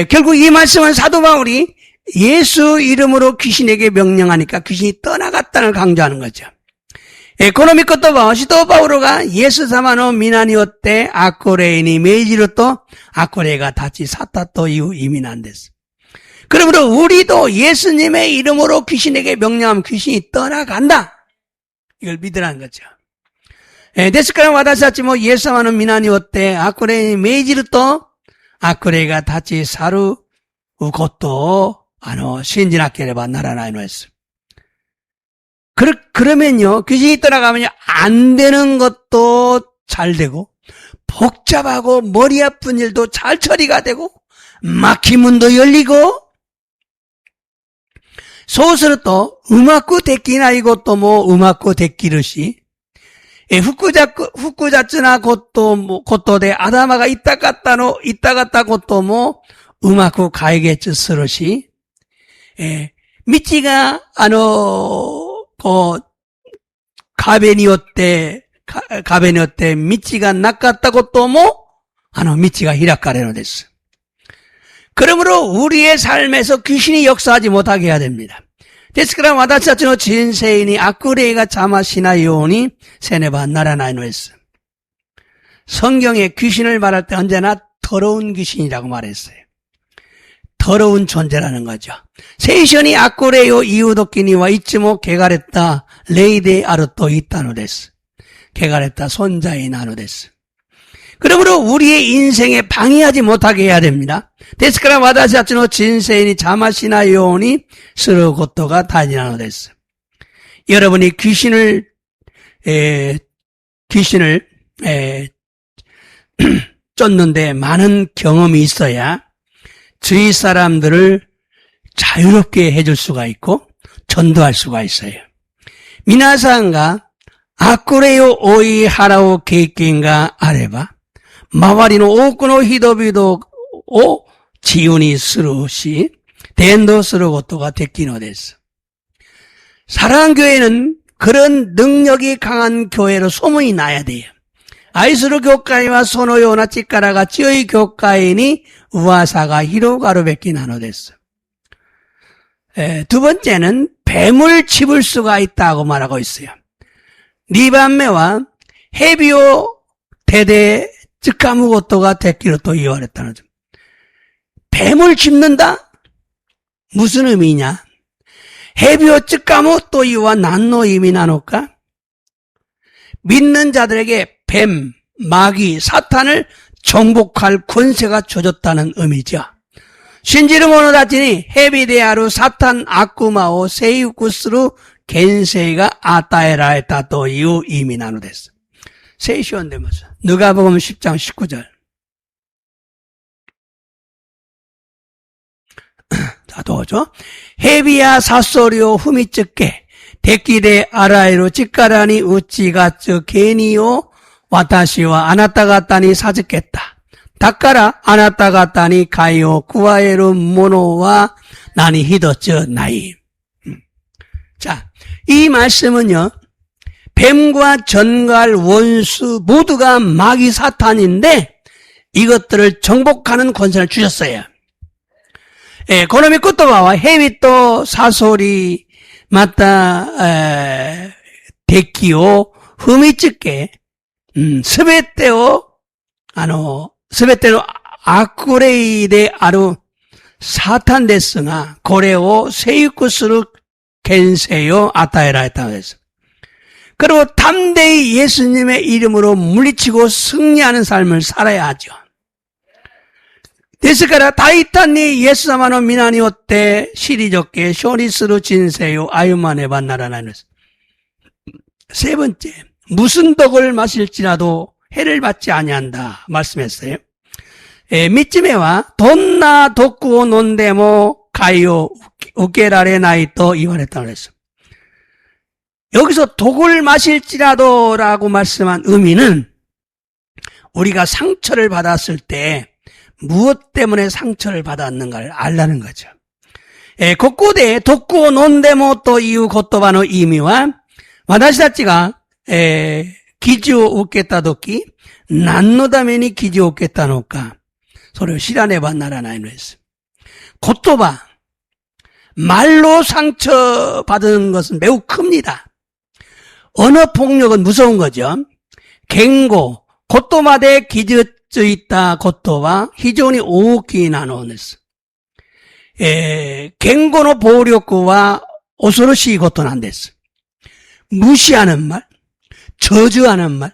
S1: 결국 이 말씀은 사도 바울이 예수 이름으로 귀신에게 명령하니까 귀신이 떠나갔다는 강조하는 거죠. 에코노미코 또 봐. 시도 바울로가 예수 사마노 미나니오때 아쿠레이니 메이지로 또 아쿠레가 다치 사타또 이후 이민한 데스. 그러므로 우리도 예수님의 이름으로 귀신에게 명령하면 귀신이 떠나간다. 이걸 믿으라는 거죠. 데스카라 와다사치 뭐 예수 사마노 미나니오때 아쿠레이니 메이지로 또 아쿠레가 다치 사루 우것도 신진학계레바 나라나이노했어. 그러면요, 귀신이 떠나가면요, 안 되는 것도 잘 되고, 복잡하고 머리 아픈 일도 잘 처리가 되고, 막힌 문도 열리고, 소스로 또, 음악구 데끼나 이것도 뭐, 음악구 데끼르시, 후쿠자츠나 것도 대 아다마가 이따 갔다 것도 뭐, 음악구 가이게츠 스러시, 미치가, 가베니오때, 미치가 낚았다고 또 뭐? 미치가 히라카레노 됐어. 그러므로 우리의 삶에서 귀신이 역사하지 못하게 해야 됩니다. 데스크라 와다차츠노 진세인이 아쿠레이가 자마시나 요니 세네바 나라나이노 했어. 성경에 귀신을 말할 때 언제나 더러운 귀신이라고 말했어요. 더러운 존재라는 거죠. 세이션이 아쿠레요 이우도끼니와 이츠모 게가레타 레이데 아르토 이타노데스. 게가레타 손자인 나노데스. 그러므로 우리의 인생에 방해하지 못하게 해야 됩니다. 데스카라 와다시아츠노 진세인이 자마시나 요니 스르고토가 다지나노데스. 여러분이 귀신을 쫓는데 많은 경험이 있어야 주위 사람들을 자유롭게 해줄 수가 있고 전도할 수가 있어요. 미나상가 아쿠레요 오이 하라오 케이킹가 아레바 마와리노 오쿠노 히도비도 を自由にするし伝道することができるのです。 사랑교회는 그런 능력이 강한 교회로 소문이 나야 돼요. 아이스루 교회와 소노요나 찌까라가 찌의 교회니 우와사가 히로가루 베끼 나노데스. 두 번째는 뱀을 집을 수가 있다고 말하고 있어요. 니반메와 헤비오 대대 즉 아무것도가 됐기로 또 이와랬다는 점. 뱀을 집는다? 무슨 의미냐? 헤비오 즉 아무 또 이와 난노 의미 나눌까? 믿는 자들에게 뱀, 마귀, 사탄을 정복할 권세가 주어졌다는 의미죠. 신지르 모노다치니 헤비데아루 사탄 아쿠마오 세이쿠스루 겐세이가 아따에라에다 또 이유 의미 나누됐어. 세이시온데면서 누가복음 10장 19절. 자, 도죠. 헤비야 사소리오 후미츠께 데키데 아라이로 찌까라니 우찌가츠 게니오 와타시와 아나타가타니 사즈겠다. 다까라 아나타가타니 가이오 쿠와에루 모노와 나니 히도츠 나이. 자, 이 말씀은요, 뱀과 전갈, 원수 모두가 마귀 사탄인데 이것들을 정복하는 권세를 주셨어요. 예, 고노미 꾸토바와 헤비또 사소리 맞다 데키오 후미츠께 스베테오 스베테로 아쿠레이데 아루 사탄 데스가 고레오 세이쿠스루 겐세요 아타에라 했다고 했어. 그리고 담대히 예수님의 이름으로 물리치고 승리하는 삶을 살아야 하죠. 데스카라 다이탄니 예수사마노 미나니오테 시리조께 쇼리스루 진세요 아유마네 반나라나는. 세 번째, 무슨 독을 마실지라도 해를 받지 아니한다 말씀했어요. 미츠메와 돈나 도쿠오 논데모 가이오 우케라레 나이토 이와랬다고 했어. 여기서 독을 마실지라도라고 말씀한 의미는 우리가 상처를 받았을 때 무엇 때문에 상처를 받았는가를 알라는 거죠. 고코데 도쿠오 논데모 또 이유 고토바노 의미와 와다시다치가 기지오 오겠다 도끼 난노 다메니 기지오 오겠다 노까 소리를 시라네반나라나이노 했어. 고토바 말로 상처받은 것은 매우 큽니다. 언어 폭력은 무서운 거죠. 갱고 고토마데 기즈쯔있다 고토와 히존이 오키 나노네스. 갱고노 보력구와 오소로시 고토는 데스. 무시하는 말, 저주하는 말,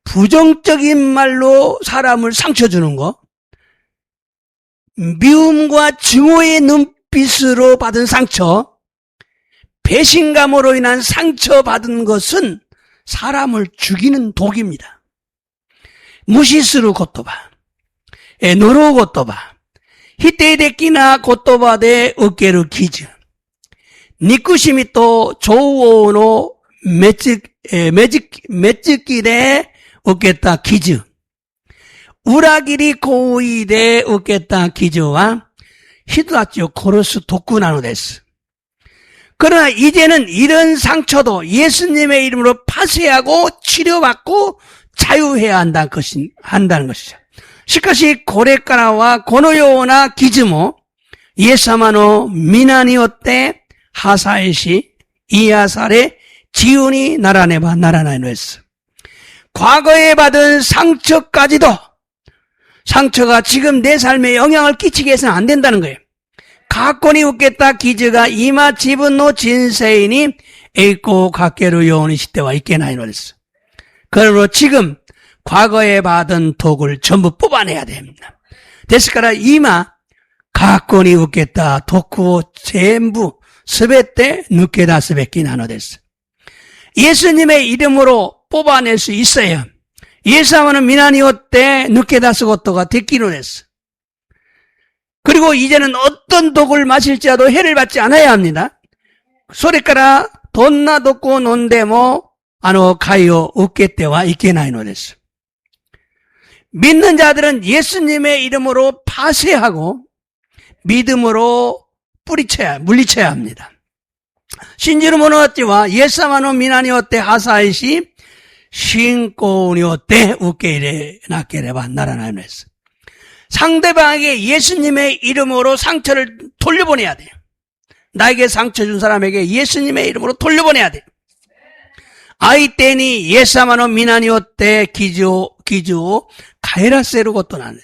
S1: 부정적인 말로 사람을 상처 주는 거, 미움과 증오의 눈빛으로 받은 상처, 배신감으로 인한 상처받은 것은 사람을 죽이는 독입니다. 무시스루 고토바, 노로 고토바, 히테데키나 고토바데 으케루 기즈, 니쿠시미 또 조우오노 매직기대 으깼다 기즈, 우라기리 고이대 으깼다 기즈와 히도아치오 코르스 도쿠나노 데스. 그러나 이제는 이런 상처도 예수님의 이름으로 파쇄하고 치료받고 자유해야 한다는 것이죠. 시카시 고레카라와 고노요나 기즈모 이에사마노 미나니오테 하사이시 이야사레 지운이 나라네바 나라나이노에스. 과거에 받은 상처까지도 상처가 지금 내 삶에 영향을 끼치게 해서는 안 된다는 거예요. 가꼬니 웃겠다 기즈가 이마 지분노 진세이니 에이코 가케루 요원이 시대와 있게나이노랬어. 그러므로 지금 과거에 받은 독을 전부 뽑아내야 됩니다. 데스카라 이마 가꼬니 웃겠다 독구 전부 스베때 누케다 스베키 나노됐어. 예수님의 이름으로 뽑아낼 수 있어요. 예수하면 미나니오때 누케다스 고토가 됐기로 했어. 그리고 이제는 어떤 독을 마실지라도 해를 받지 않아야 합니다. 소리까라 돈나 돕고 논데모 가이오 웃게 때와 있게 나이노 됐어. 믿는 자들은 예수님의 이름으로 파쇄하고 믿음으로 물리쳐야 합니다. 신지로 모노와티와 예사마노 미나니오테 하사이시 신고니오테 우케이레 나케레바 나라나이노스. 상대방에게 예수님의 이름으로 상처를 돌려보내야 돼요. 나에게 상처 준 사람에게 예수님의 이름으로 돌려보내야 돼요. 아이테니 예사마노 미나니오테 기주 가이라세루 것도 나눴어.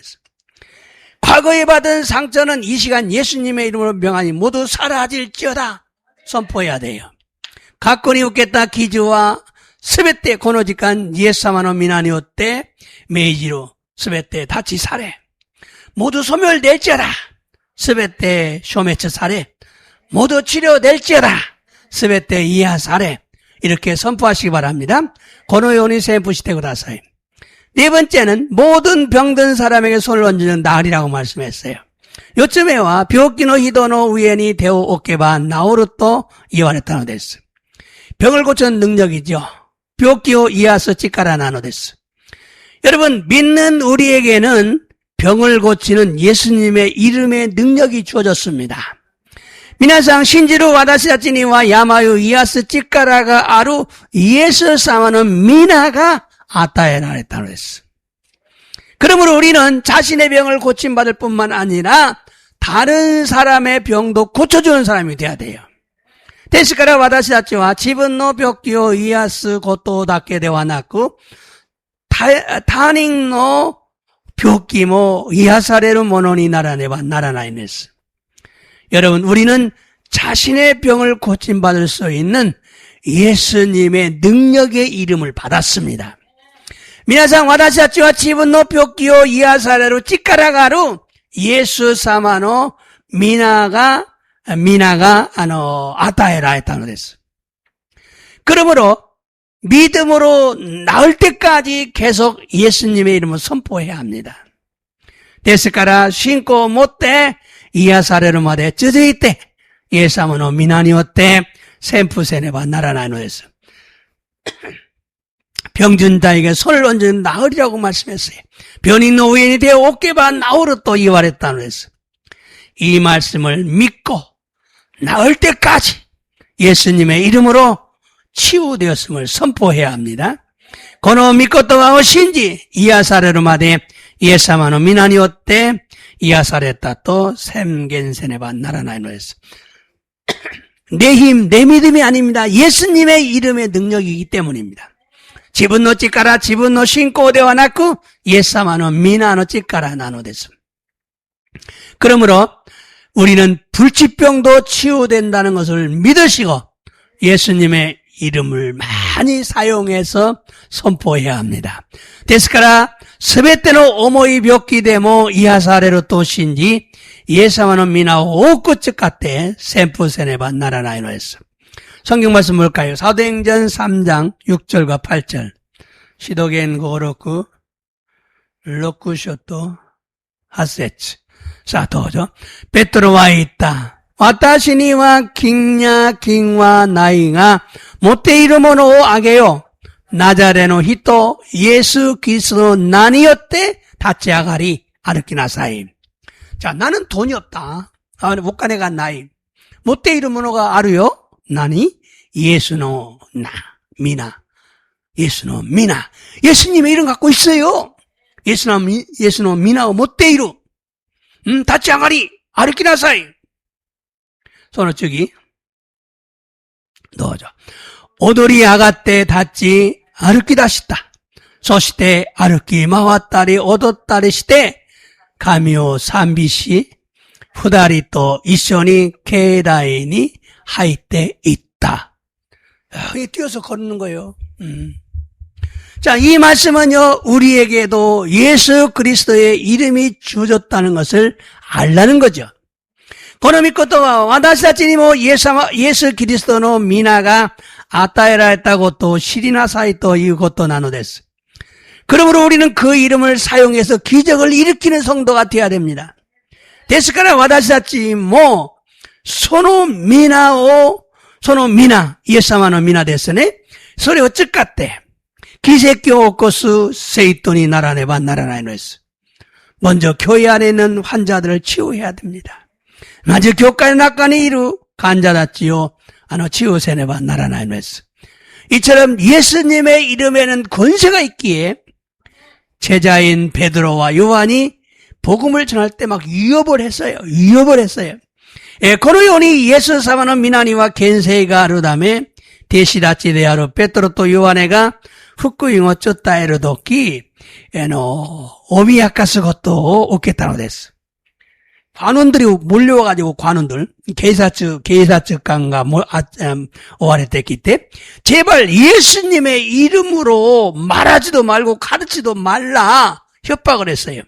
S1: 과거에 받은 상처는 이 시간 예수님의 이름으로 명하니 모두 사라질지어다 선포해야 돼요. 가꾸니 웃겠다 기주와 스베테 고노지간 예사마노 미나니오테 메이지로 스베테 다치 사레 모두 소멸될지어다 스베테 쇼메츠 사레 모두 치료될지어다 스베테 이하 사레 이렇게 선포하시기 바랍니다. 고노요니 셈푸시테 구다사이. 네 번째는 모든 병든 사람에게 손을 얹는 날이라고 말씀했어요. 요쯤에와 병기노 히도노 우에니 데오 오케바 나오르또 이와레타노 데스. 병을 고치는 능력이죠. 병기오 이아스 치카라 나노 데스. 여러분, 믿는 우리에게는 병을 고치는 예수님의 이름의 능력이 주어졌습니다. 미나상 신지루 와다시다치니와 야마유 이아스 치카라가 아루 예수 사마는 미나가 아타에나레타노 데스. 그러므로 우리는 자신의 병을 고침받을 뿐만 아니라 다른 사람의 병도 고쳐주는 사람이 돼야 돼요. 데스카라 와다시다치와 지분노 벽기오 이아스 고토 닦게 되와 나쿠 타닝노 벽기모 이하사레르 모노니 나라네바 나라나이네스. 여러분, 우리는 자신의 병을 고침받을 수 있는 예수님의 능력의 이름을 받았습니다. 미나상 와다시다치와 지분노 벽기오 이하사레로 찌까라가루 예수 사마노 미나가 아타에라 했다는 데스. 그러므로 믿음으로 나을 때까지 계속 예수님의 이름을 선포해야 합니다. 데스카라 신고 못때 이하사레로 마데 쯔즈이때 예사마노 미나니오때 셈푸세네바 나라나노에서 병든 자에게 손을 얹은 나으리라고 말씀했어요. 변인노 우연이 되어 오케바 나오르또 이와랬다는 해서 이 말씀을 믿고 나을 때까지 예수님의 이름으로 치유되었음을 선포해야 합니다. 고노 미코토와 오신지 이하사레로 마데 예사마노 미나니오때 이하사레타 또 셈겐세네바 나라나이노에서 내 힘, 내 믿음이 아닙니다. 예수님의 이름의 능력이기 때문입니다. 지분노 찌까라 지분노 신고 오대와 낳고 예사마노 미나노 찌까라 나노데스. 그러므로 우리는 불치병도 치유된다는 것을 믿으시고 예수님의 이름을 많이 사용해서 선포해야 합니다. 데스카라 스베테노 오모이 벽기데모 이하사레로 또 신지 예사마노 미나오 오쿠츠 카테 셈푸세네바 나라나이노에서. 성경 말씀 볼까요? 사도행전 3장 6절과 8절. 시도겐 고로쿠 로쿠쇼토 하세츠. 사도죠. 베트로와 있다. 와타시니와 킹와 나이가 모테 이르모노 아게요. 나자레노 히토 예수 그리스도 나니였대 다치아가리 아르키나사이. 자, 나는 돈이 없다. 못가네가 나이. 모테 이르모노가 아루요. 나니 예수노 나 미나 예수노 미나 예수님의 이름 갖고 있어요. 예수노 미나오 못데이루 다치 아가리 아르키나사이. 손을 저기 넣어줘. 오도리 아가떼 다치 아르키다시다. 소시테 아르키 마와따리 오도따리 시테 가미오 삼비시 후다리 또 이쇼니 케다이니 하이때 있다. 뛰어서 걷는 거예요. 자, 이 말씀은요, 우리에게도 예수 그리스도의 이름이 주어졌다는 것을 알라는 거죠. 고노미코토와 와다시다치니모 예수 그리스도노 미나가 아타에라 했다고 또 시리나사이 또 이것도 나누댔어. 그러므로 우리는 그 이름을 사용해서 기적을 일으키는 성도가 되어야 됩니다. 데스카라 와다시다치모 소노 미나 예사마노 미나 데스네. 소리 어쩔 같대. 기세교 오코스 세이토니 나라네바 나라나이노스. 먼저 교회 안에 있는 환자들을 치유해야 됩니다. 마저 교과에 낙관이 이루 간자다지요 치유세네바 나라나이노스. 이처럼 예수님의 이름에는 권세가 있기에 제자인 베드로와 요한이 복음을 전할 때 막 위협을 했어요. 고노요니 예수 사마노 미나니와 겐세이가 아르다메 대시다치데아르 베드로 또 요한에가 후쿠잉어 쫓다에르 도끼 오미야카스 것도 오겠다노 데스. 관원들이 몰려와가지고 관원들 게이사츠 강가 오하레테키 때 제발 예수님의 이름으로 말하지도 말고 가르치도 말라 협박을 했어요.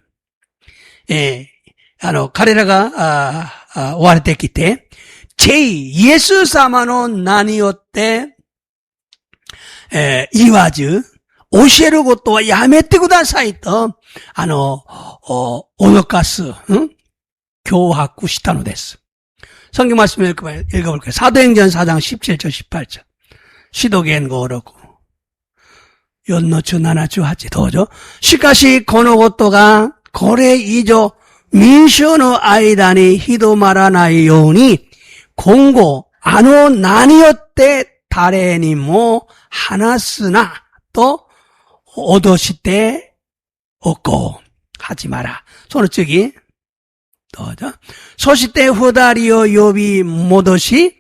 S1: 가레라가 오하레테키 때 제이 예수 사마노 나니오때 이와즈 오시에르 고토와 야메테구다 사이토 오요카스 교화구 시타노 데스. 성경 말씀을 읽어볼까요? 사도행전 4장 17절 18절. 시도겐고 그렇고 연노추 나나추 하지 도죠. 시카시 고노고토가 고레 이조 민쇼노 아이다니 히도마라나이 요니 공고 아노 나니요때 다레니모 하나스나 또 오도시때 없고 하지 마라. 손을 찌기 또죠. 소시때 후다리오 요비 모도시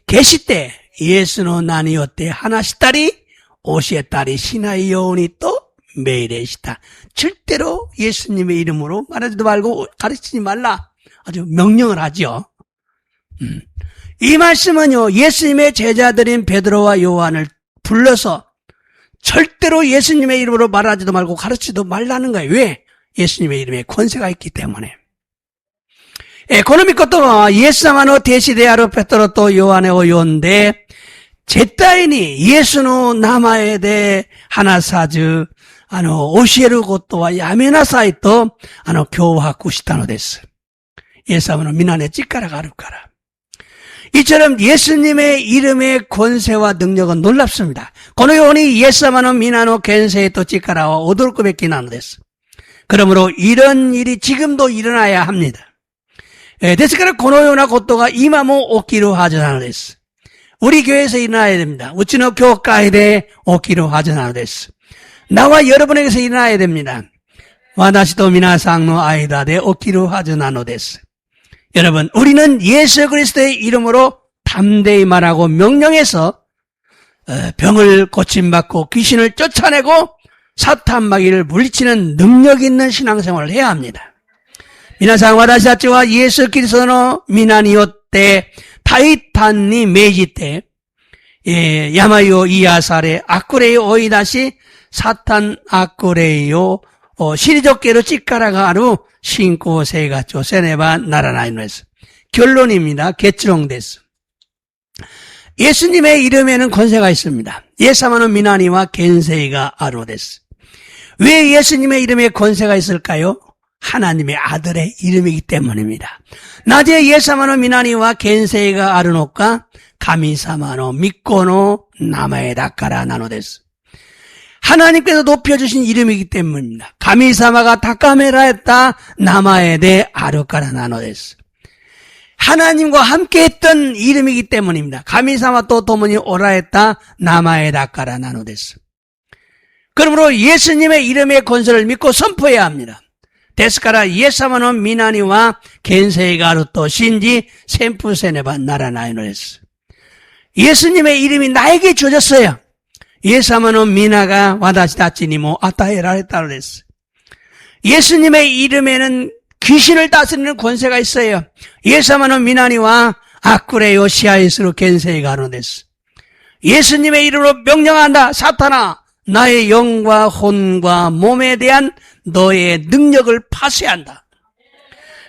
S1: 계시때 예수노 나니요때 하나시다리 오시에따리 시나이 요니 또 메이레시다. 절대로 예수님의 이름으로 말하지도 말고 가르치지 말라. 아주 명령을 하죠. 이 말씀은요, 예수님의 제자들인 베드로와 요한을 불러서 절대로 예수님의 이름으로 말하지도 말고 가르치지도 말라는 거예요. 왜? 예수님의 이름에 권세가 있기 때문에. 고노미코토가 예수사마노 대시대아르 베드로 또 요한의 오요인데 제따이니 예수노 나마에데 하나사즈 오시에르 고토와 야메나사이토 교화쿠 시타노 데스. 예수사마노 미나네 찌까라가 아르까라. 이처럼 예수님의 이름의 권세와 능력은 놀랍습니다. 고노요니 예수사마노 미나노 겐세에 또 찌까라와 오돌꾸베키 나노데스. 그러므로 이런 일이 지금도 일어나야 합니다. 데스카라 고노요나 고토가 이마모 오키로 하전하노데스. 우리 교회에서 일어나야 됩니다. 우치노 교과에대 오키로 하전하노데스. 나와 여러분에게서 일어나야 됩니다. 와다시도 미나상노 아이다데 오키로 하전하노데스. 여러분, 우리는 예수 그리스도의 이름으로 담대히 말하고 명령해서 병을 고침받고 귀신을 쫓아내고 사탄 마귀를 물리치는 능력 있는 신앙생활을 해야 합니다. 미나상 와다시다치와 예수 그리스도노 미나니요때 타이탄니 메이지때 야마요 이야사레 아쿠레요 오이다시 사탄 아쿠레요 시리조께로 찌까라가 아루 신고세가 조세네바 나라나이노에서. 결론입니다. 개치롱데스. 예수님의 이름에는 권세가 있습니다. 예사마는 미나니와 겐세이가 아로데스. 왜 예수님의 이름에 권세가 있을까요? 하나님의 아들의 이름이기 때문입니다. 낮에 예사마노 미나니와 겐세이가 아르노까 가미사마노 미코노 나마에 다카라 나노데스. 하나님께서 높여주신 이름이기 때문입니다. 가미사마가 다카메라 했다 나마에데 아르카라 나노데스. 하나님과 함께 했던 이름이기 때문입니다. 가미사마 또 도모니 오라 했다 나마에 다카라 나노데스. 그러므로 예수님의 이름의 권세를 믿고 선포해야 합니다. 데스카라 예사마노 미나니와 겐세이가 아르토 신지 셈푸세네바 나라나이노데스. 예수님의 이름이 나에게 주어졌어요. 예사마노 미나가 와다시다치니모 아타헤라레타르데스. 예수님의 이름에는 귀신을 다스리는 권세가 있어요. 예사마노 미나니와 아쿠레요 시아이스로 겐세이가 아르노데스. 예수님의 이름으로 명령한다. 사탄아, 나의 영과 혼과 몸에 대한 너의 능력을 파쇄한다.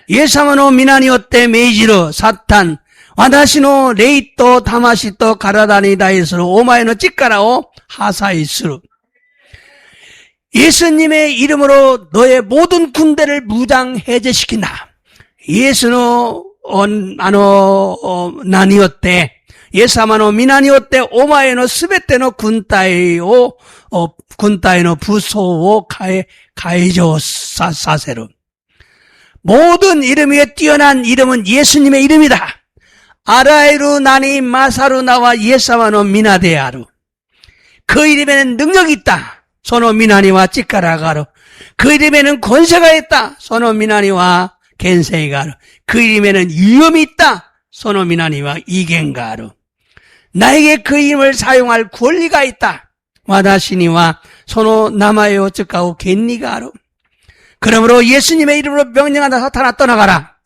S1: 예사마노 미나니오때 메이지로 사탄 와다시노 레이토 다마시토 가라다니다이스로 오마에노 찌까라오 하사이스루. 예수님의 이름으로 너의 모든 군대를 무장 해제시킨다. 예수노 나니오때 イエス様の皆によってお前のすべての軍隊の武装を解除させる. 모든 이름 위에 뛰어난 이름은 예수님의 이름이다. 아라이루 나니 마사루 나와 이에사마노 미나데아루. 그 이름에는 능력이 있다. 소노 미나니와 찌까라가루. 그 이름에는 권세가 있다. 소노 미나니와 겐세이가루. 그 이름에는 위험이 있다. 소노 미나니와 이겐가루. 나에게 그 이름을 사용할 권리가 있다. 와다시니와 소노 나마요 쯔까오 겐니가루. 그러므로 예수님의 이름으로 명령한다. 사탄아 떠나가라.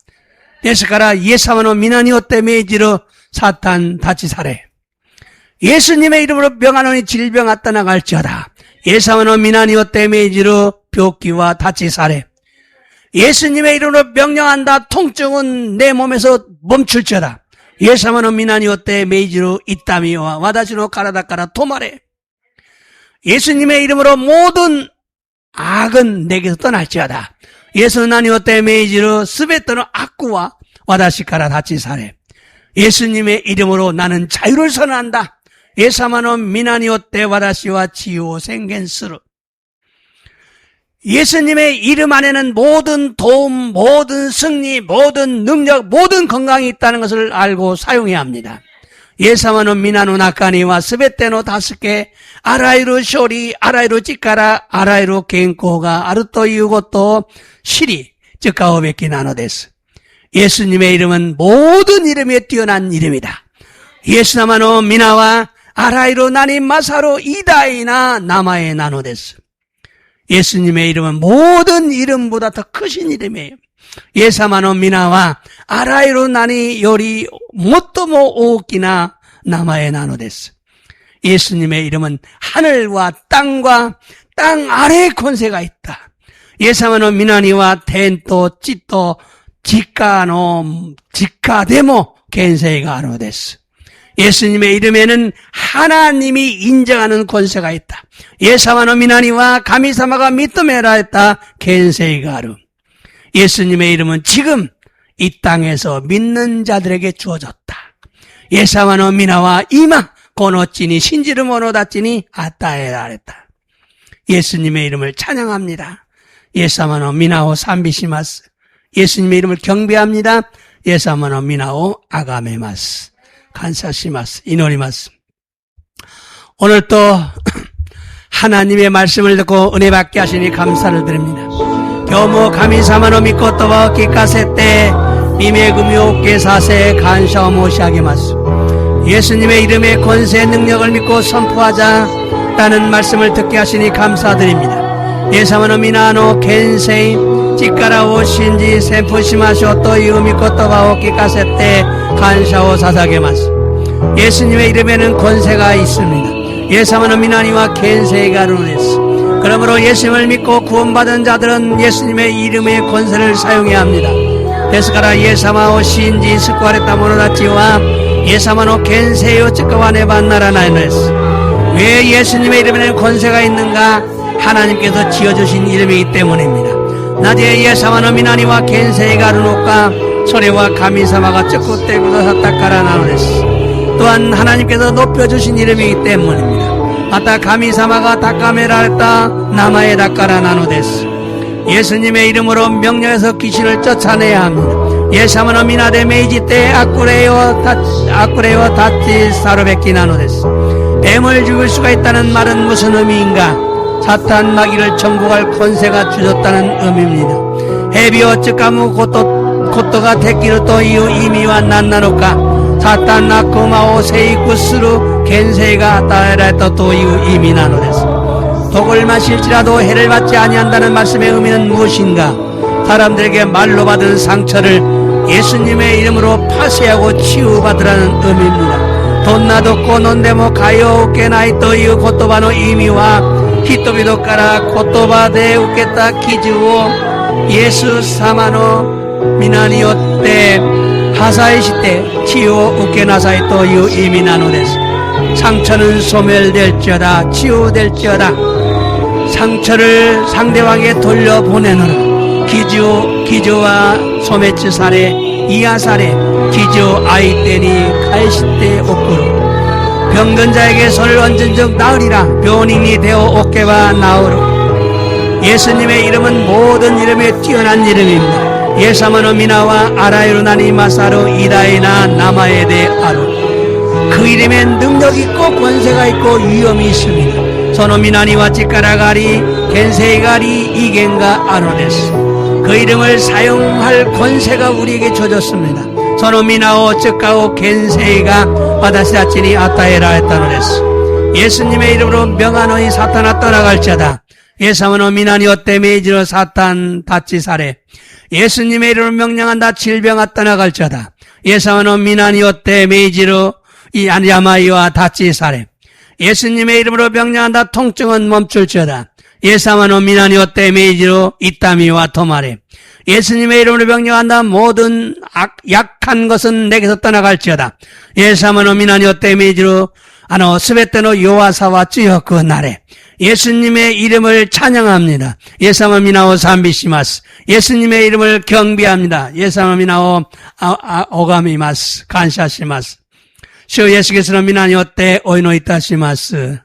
S1: 데스카라 이에사마노 미나니오 때메이지로 사탄 다치사래. 예수님의 이름으로 명하노니 질병아 떠나갈지어다. 이에사마노 미나니오 때메이지로 병기와 다치사래. 예수님의 이름으로 명령한다. 통증은 내 몸에서 멈출지어다. 이에사마노 미나니오 때메이지로 이따미와 와다시노 가라다까라 토마래. 예수님의 이름으로 모든 악은 내게서 떠날지어다. 예수 나니오 때메이지로 스베토노 악구와 와다시카라 다치사래. 예수님의 이름으로 나는 자유를 선언한다. 예사마노 미나니오 때 와다시와 지오 생겐스루. 예수님의 이름 안에는 모든 도움, 모든 승리, 모든 능력, 모든 건강이 있다는 것을 알고 사용해야 합니다. 예사마노 미나노 나카니와 스베테노 다스케 아라이루 쇼리 아라이루 찌까라 아라이루 겐코가 아르토 이유고또 시리 쯔까오베키 나노데스. 예수님의 이름은 모든 이름에 뛰어난 이름이다. 예수나마노 미나와 아라이루 나니 마사로 이다이나 나마에 나노데스. 예수님의 이름은 모든 이름보다 더 크신 이름이에요. 예사마노 미나와 아라이루 나니 요리 못도모 오키나 나마에 나노데스. 예수님의 이름은 하늘과 땅과 땅 아래의 권세가 있다. 예사마노 미나니와 텐토 찌토 지카노 지카데모 겐세이가 아노데스. 예수님의 이름에는 하나님이 인정하는 권세가 있다. 예사마노 미나니와 가미사마가 미토메라 했다. 겐세이가 아루. 예수님의 이름은 지금 이 땅에서 믿는 자들에게 주어졌다. 예사마노 미나와 이마 고노찌니 신지르 모노다찌니 아따에라 했다. 예수님의 이름을 찬양합니다. 예사마노 미나오 삼비시마스. 예수님의 이름을 경배합니다. 예사마노 미나오 아가메마스. 간사시마스. 이노리마스. 오늘 또 하나님의 말씀을 듣고 은혜 받게 하시니 감사를 드립니다. 교모 가미사마노 미코토와 기카세때 미메구미오케 사세 간샤오 모시하게마스. 예수님의 이름의 권세 능력을 믿고 선포하자라는 말씀을 듣게 하시니 감사드립니다. 예사마노 미나노 겐세이 찌까라오 신지 셈푸시마쇼 또이우 미코토와 기카세때 간샤오 사사게마스. 예수님의 이름에는 권세가 있습니다. 예사마노 미나니와 겐세이가 루네스. 그러므로 예수님을 믿고 구원받은 자들은 예수님의 이름의 권세를 사용해야 합니다. 데스카라 예사마오 신지 스쿠아레타 모노다치와 예사마노 겐세요 츠카와네 반나라나이네스. 왜 예수님의 이름에는 권세가 있는가? 하나님께서 지어주신 이름이기 때문입니다. 나제 예사마노 미나니와 겐세이가 루노카 소레와 가미사마가 츠쿠테구도 사타카라 나노데스. 또한 하나님께서 높여주신 이름이기 때문입니다. 아따 가미사마가 다카메라했다 나마에 다카라 나노데스. 예수님의 이름으로 명령해서 귀신을 쫓아내야 합니다. 예사마노 미나데 메이지 때 아쿠레요 다치 사르베키 나노데스. 뱀을 죽일 수가 있다는 말은 무슨 의미인가? 사탄 마귀를 정복할 권세가 주셨다는 의미입니다. 헤비오 츠카무 고토가 데키르 또 이유 이미와 난나노카 사탄 나쿠마오 세이쿠스루 겐세이가 따에라했다 또 이유 이미 나노데스. 독을 마실지라도 해를 받지 아니한다는 말씀의 의미는 무엇인가? 사람들에게 말로 받은 상처를 예수님의 이름으로 파쇄하고 치유받으라는 의미입니다. 돈나도코 논데모 가요 우케나이 또 이유 고토바노 이미와 히토비도까라 고토바데 우케타 기즈오 예수 사마노 미나니오 때 하사이시때 치유 우케나사이 또 이유 이미 나노데스. 상처는 소멸될지어다 치유될지어다. 상처를 상대방에게 돌려보내노라. 기주와 소매치사레 이하사레 기저 아이 때니 칼시때 옷구로 병든 자에게 손을 얹은 적 나으리라. 변인이 되어 어깨가 나으로. 예수님의 이름은 모든 이름에 뛰어난 이름입니다. 예사마노 미나와 아라이로 나니 마사로 이다이나 나마에데 아로. 그 이름에 능력이 있고 권세가 있고 위엄이 있습니다. 소노미나니와 찌까라가리 겐세이가리 이겐가 아노데스. 그 이름을 사용할 권세가 우리에게 주어졌습니다. 소노미나오 쯔까오 겐세이가 바다시아치니 아타에라 했다노데스. 예수님의 이름으로 명하노니 사탄아 떠나갈지어다. 예사마노 미나니오 때메이지로 사탄 다치사레. 예수님의 이름으로 명령한다. 질병아 떠나갈지어다. 예사마노 미나니오 때메이지로 이 야마이와 다치사레. 예수님의 이름으로 명령한다. 통증은 멈출지어다. 예사마노 미나니오 때메이지로 이따미와 토마레. 예수님의 이름으로 명령한다. 모든 약한 것은 내게서 떠나갈지어다. 예사마노 미나니오 때메이지로 아노 스베테노 요아사와 찌어그 나레. 예수님의 이름을 찬양합니다. 예사마 미나오 삼비시마스. 예수님의 이름을 경배합니다. 예사마 미나오 오가미마스. 간샤시마스. 주 예수께서는 미나니오 때 오이노 이타시마스.